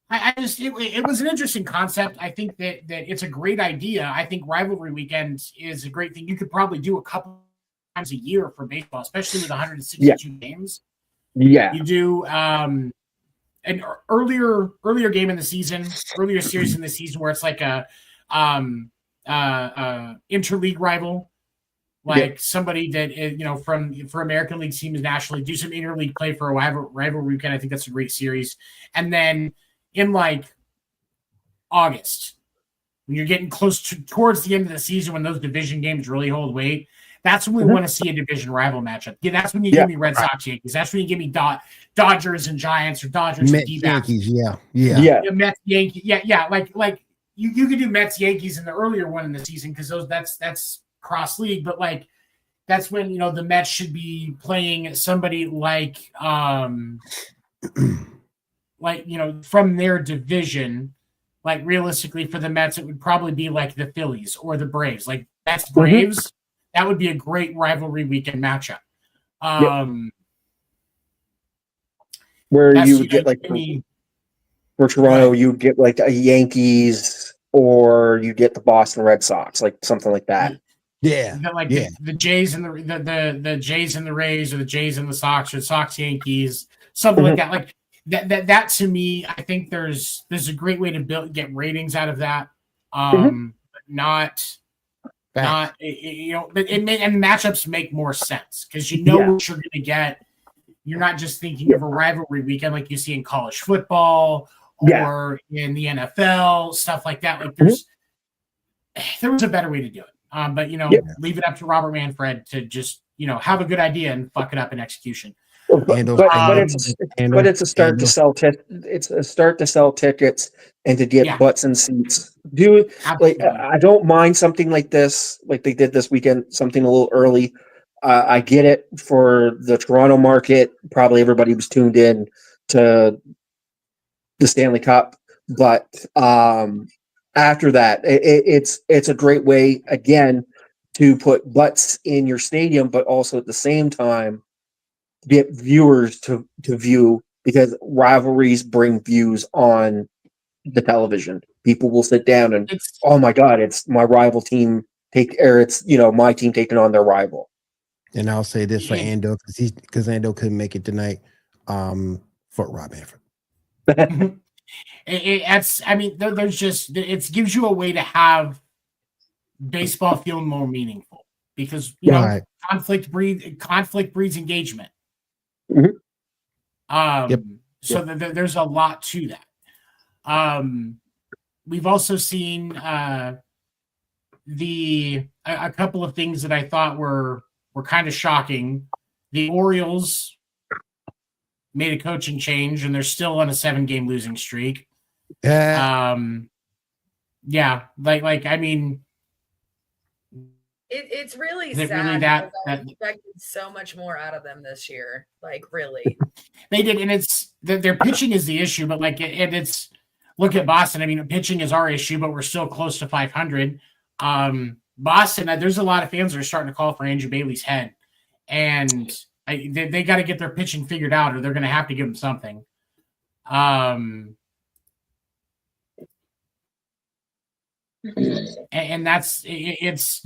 I just it was an interesting concept. I think that it's a great idea. I think rivalry weekend is a great thing. You could probably do a couple times a year for baseball, especially with 162 games. Yeah. You do an earlier game in the season, earlier series in the season where it's like a interleague rival, like somebody that for American League teams nationally, do some interleague play for a rivalry weekend. I think that's a great series. And then in like August, when you're getting towards the end of the season, when those division games really hold weight, that's when we want to see a division rival matchup. Yeah, that's when you give me Red Sox Yankees. That's when you give me Dodgers and Giants or Dodgers and D-backs. Yankees, yeah. Mets Yankees, yeah. Like you could do Mets Yankees in the earlier one in the season because that's cross league, but like that's when the Mets should be playing somebody like from their division. Like realistically for the Mets, it would probably be like the Phillies or the Braves. Like that's Braves. That would be a great rivalry weekend matchup. Where you would get like for Toronto, you would get like a Yankees or you get the Boston Red Sox, like something like that. Yeah. The Jays and the Jays and the Rays or the Jays and the Sox or the Sox Yankees, something like that. Like that to me, I think there's a great way to get ratings out of that. But not but and matchups make more sense because what you're going to get. You're not just thinking of a rivalry weekend like you see in college football or in the NFL, stuff like that. Like there was a better way to do it. But leave it up to Robert Manfred to just have a good idea and fuck it up in execution. But it's a start to sell it's a start to sell tickets and to get butts and seats. I don't mind something like this, like they did this weekend, something a little early. I get it for the Toronto market. Probably everybody was tuned in to the Stanley Cup, but after that, it's a great way again to put butts in your stadium, but also at the same time get viewers to view because rivalries bring views on the television. People will sit down and oh my god, it's my rival team it's my team taking on their rival. And I'll say this for Ando because Ando couldn't make it tonight. For Rob Manfred. It gives you a way to have baseball feel more meaningful because conflict breeds engagement. There's a lot to that. We've also seen a couple of things that I thought were kind of shocking. The Orioles made a coaching change, and they're still on a 7-game losing streak. It's really is it sad. really that I expected so much more out of them this year. Like really, they did, and it's their pitching is the issue. But it's look at Boston. I mean, pitching is our issue, but we're still close to 500. Boston, there's a lot of fans that are starting to call for Andrew Bailey's head, and they got to get their pitching figured out, or they're going to have to give him something. And that's it's,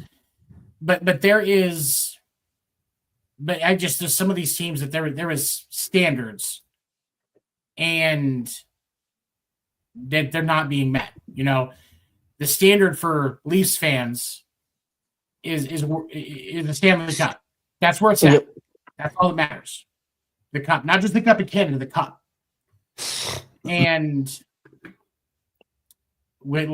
but there is, but I just there's some of these teams that there is standards, and that they're not being met. The standard for Leafs fans is the Stanley Cup. That's where it's at. That's all that matters. The cup, not just the cup in Canada, the cup. And with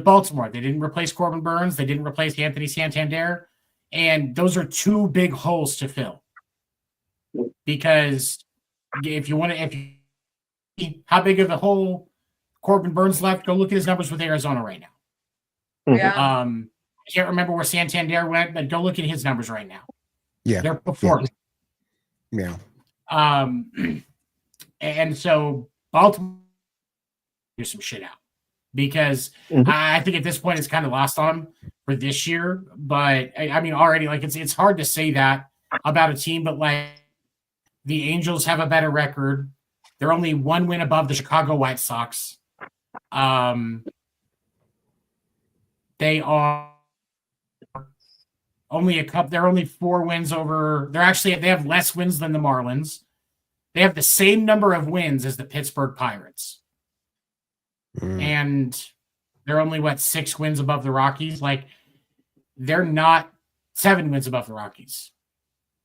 Baltimore, they didn't replace Corbin Burns, they didn't replace Anthony Santander, and those are two big holes to fill. Because how big of a hole Corbin Burns left, go look at his numbers with Arizona right now. Yeah. I can't remember where Santander went, but go look at his numbers right now. Yeah. They're performing. Yeah. And so Baltimore figure some shit out because I think at this point it's kind of lost on them for this year. But I mean, already like it's hard to say that about a team, but like the Angels have a better record. They're only one win above the Chicago White Sox. They are only they're only 4 wins over. They have less wins than the Marlins. They have the same number of wins as the Pittsburgh Pirates. And they're only 6 wins above the Rockies. Like they're not 7 wins above the Rockies.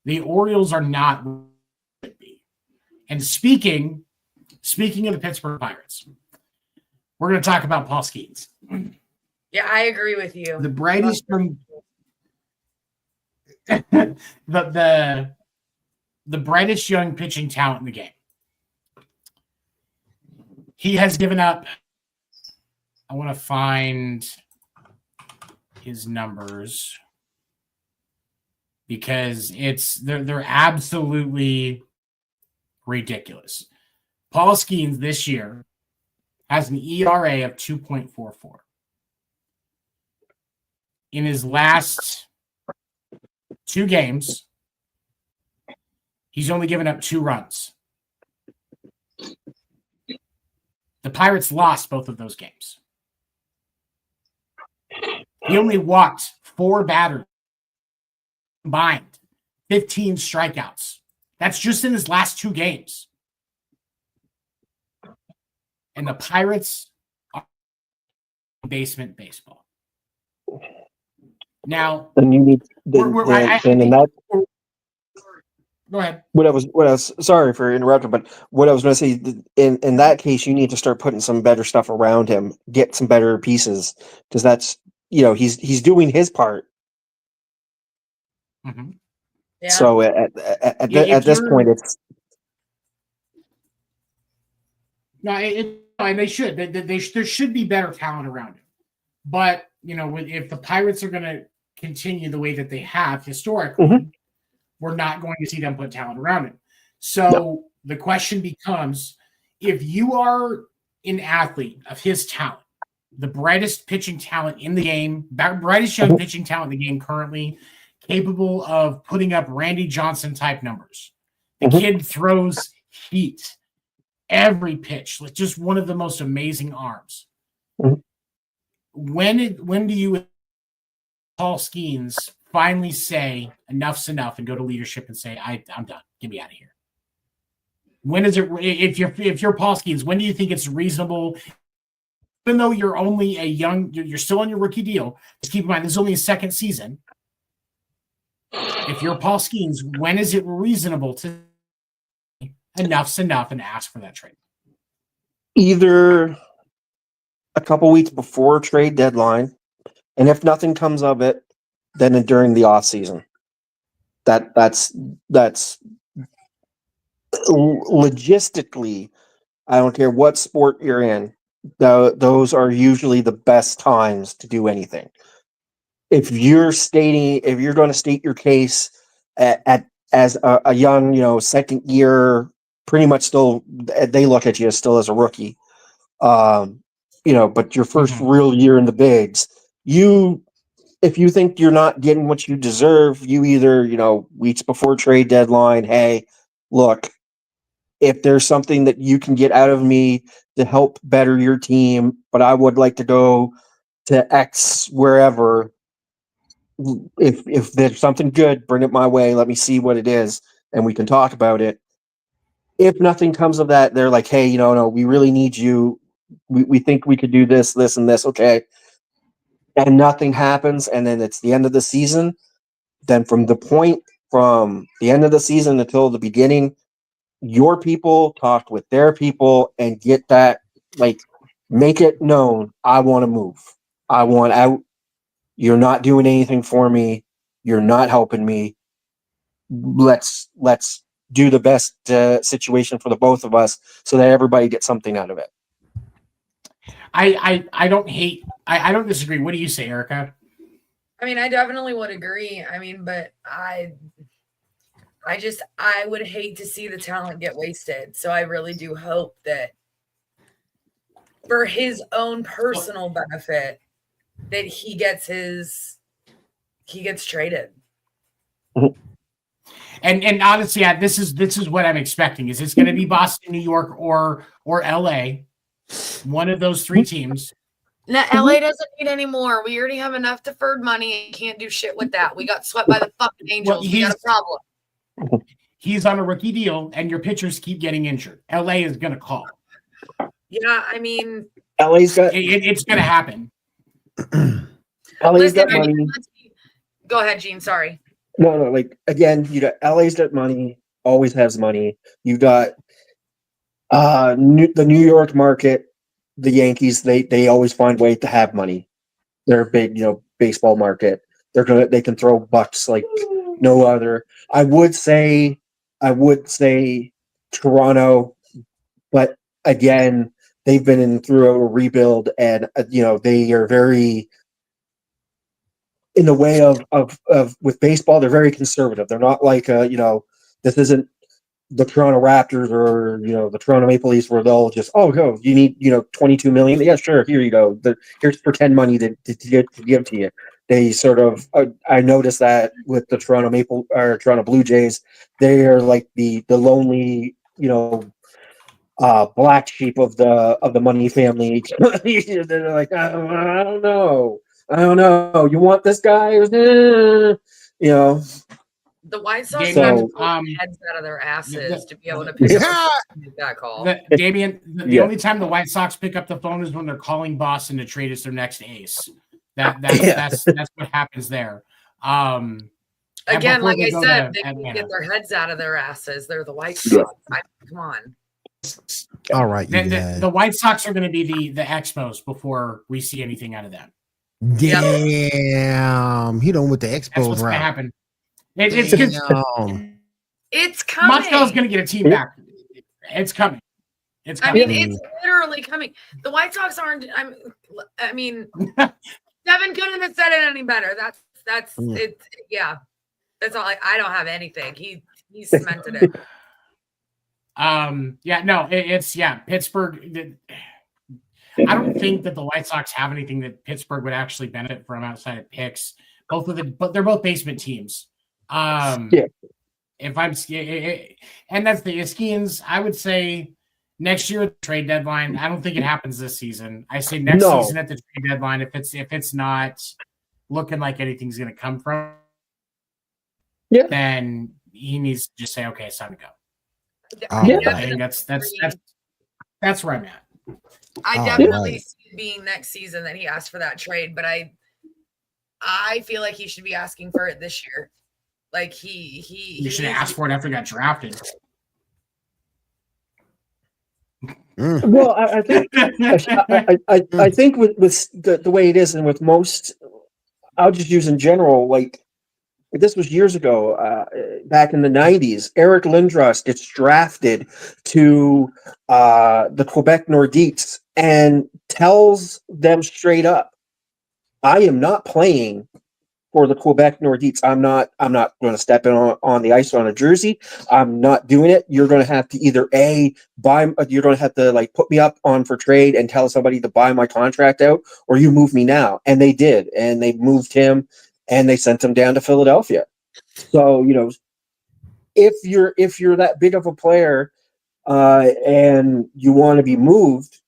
The Orioles are not what they should be. And speaking of the Pittsburgh Pirates, we're going to talk about Paul Skeens. Yeah, I agree with you. The brightest from the brightest young pitching talent in the game. He has given up. I want to find his numbers because they're absolutely ridiculous. Paul Skeens this year has an ERA of 2.44. In his last 2 games, he's only given up 2 runs. The Pirates lost both of those games. He only walked 4 batters combined, 15 strikeouts. That's just in his last 2 games. And the Pirates are basement baseball. Now, then you need go ahead. Sorry for interrupting, but what I was going to say, in that case, you need to start putting some better stuff around him, get some better pieces, because that's, he's doing his part. Mm-hmm. Yeah. So at this point, it's and they should. There should be better talent around him. But if the Pirates are going to continue the way that they have historically, we're not going to see them put talent around him. So the question becomes, if you are an athlete of his talent, the brightest pitching talent in the game, brightest young pitching talent in the game currently, capable of putting up Randy Johnson type numbers. The kid throws heat every pitch, like just one of the most amazing arms. When do you, Paul Skeens, finally say enough's enough and go to leadership and say, I'm done. Get me out of here. When is it, if you're Paul Skeens, when do you think it's reasonable, even though you're only you're still on your rookie deal, just keep in mind, this is only his 2nd season. If you're Paul Skeens, when is it reasonable to enough's enough and ask for that trade? Either a couple weeks before trade deadline, and if nothing comes of it, then during the off season. That's logistically, I don't care what sport you're in, those are usually the best times to do anything. If you're going to state your case as a young, 2nd year, pretty much still, they look at you still as a rookie. But your first real year in the bigs, if you think you're not getting what you deserve, you either, weeks before trade deadline, hey, look, if there's something that you can get out of me to help better your team, but I would like to go to X wherever, if there's something good, bring it my way. Let me see what it is, and we can talk about it. If nothing comes of that, they're like, hey, no, we really need you. We think we could do this, and this. Okay. And nothing happens. And then it's the end of the season. Then from the end of the season until the beginning, your people talk with their people and get that, make it known. I want to move. I want out. You're not doing anything for me. You're not helping me. Let's do the best situation for the both of us so that everybody gets something out of it. I don't hate. I don't disagree. What do you say, Erica? I mean, I definitely would agree. I mean, but I would hate to see the talent get wasted. So I really do hope that for his own personal benefit that he gets traded. And honestly, this is what I'm expecting. Is it's going to be Boston, New York, or LA, one of those three teams. No, LA doesn't need any more. We already have enough deferred money. Can't do shit with that. We got swept by the fucking Angels. Well, we got a problem. He's on a rookie deal, and your pitchers keep getting injured. LA is going to call. Yeah, I mean, LA's got it's going to happen. LA's got money. Go ahead, Gene. Sorry. No, like again, you got LA's got money, always has money. You got the New York market, the Yankees, they always find ways to have money. They're a big, baseball market. They can throw bucks like no other. I would say Toronto, but again, they've been through a rebuild, and they are very, in the way of with baseball, they're very conservative. They're not like this isn't the Toronto Raptors or the Toronto Maple Leafs where they'll just go, you need $22 million, yeah, sure, here you go, here's pretend money to give to you. They sort of I noticed that with the Toronto Blue Jays, they are like the lonely black sheep of the money family. They're like, I don't know. You want this guy? The White Sox have to pull heads out of their asses to be able to pick up that call. Damian, the only time the White Sox pick up the phone is when they're calling Boston to trade as their next ace. That's what happens there. Again, like I said, they can get their heads out of their asses. They're the White Sox. Come on. All right, the White Sox are going to be the Expos before we see anything out of them. Damn, he don't with the Expos. That's what's going to happen. It's coming. Montreal's going to get a team back. It's coming. It's coming. I mean, it's literally coming. The White Sox aren't. I mean, Devin couldn't have said it any better. That's it. Yeah, that's all. I don't have anything. He cemented it. Pittsburgh. I don't think that the White Sox have anything that Pittsburgh would actually benefit from outside of picks. But they're both basement teams. If I'm, and that's the Iskians, I would say next year at the trade deadline. I don't think it happens this season. I say next season at the trade deadline. If it's not looking like anything's going to come from, then he needs to just say, okay, it's time to go. I think that's where I'm at. I definitely see it being next season that he asked for that trade, but I feel like he should be asking for it this year. Like he should have asked for it after he got drafted. Well, I think I think with the way it is, and with most, I'll just use in general, like this was years ago, back in the 90s. Eric Lindros gets drafted to the Quebec Nordiques and tells them straight up, I am not playing for the Quebec Nordiques. I'm not going to step in on the ice on a jersey. I'm not doing it. You're going to have to either you're going to have to like put me up on for trade and tell somebody to buy my contract out, or you move me now. And they did, and they moved him and they sent him down to Philadelphia. So, if you're that big of a player and you want to be moved,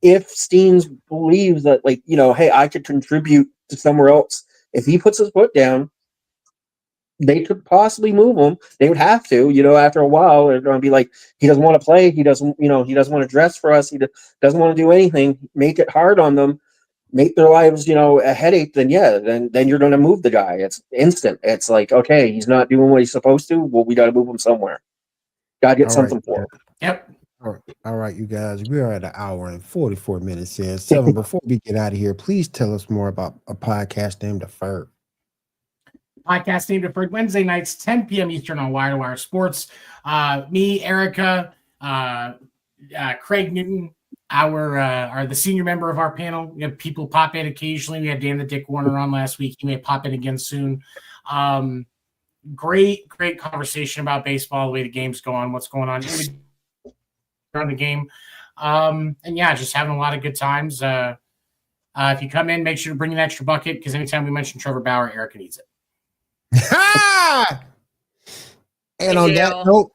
if Steens believes that, like, hey, I could contribute to somewhere else, if he puts his foot down, they could possibly move him. They would have to, after a while, they're going to be like, he doesn't want to play. He doesn't want to dress for us. He doesn't want to do anything. Make it hard on them, make their lives, a headache. Then you're going to move the guy. It's instant. It's like, okay, he's not doing what he's supposed to. Well, we got to move him somewhere. Got to get something for him. Yep. All right, you guys, we are at an hour and 44 minutes in. Seven, before we get out of here, please tell us more about a podcast named Deferred. Podcast named Deferred, Wednesday nights, 10 p.m. Eastern on Wire to Wire Sports. Me, Erica, Craig Newton, the senior member of our panel. We have people pop in occasionally. We had Dan the Dick Warner on last week. He may pop in again soon. Great conversation about baseball, the way the game's going, what's going on around the game. And yeah, just having a lot of good times. If you come in, make sure to bring an extra bucket because anytime we mention Trevor Bauer, Erica needs it. And on that note,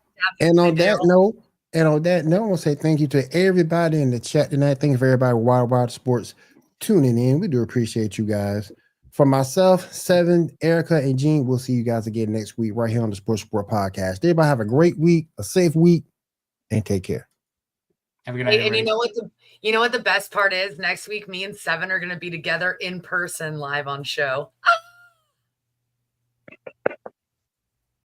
I want to say thank you to everybody in the chat tonight. Thank you for everybody with Wild Sports tuning in. We do appreciate you guys. For myself, Seven, Erica, and Gene, we'll see you guys again next week right here on the Sports Report Podcast. Everybody have a great week, a safe week, and take care. Have a good night. And you know what the best part is? Next week, me and Seven are going to be together in person live on show.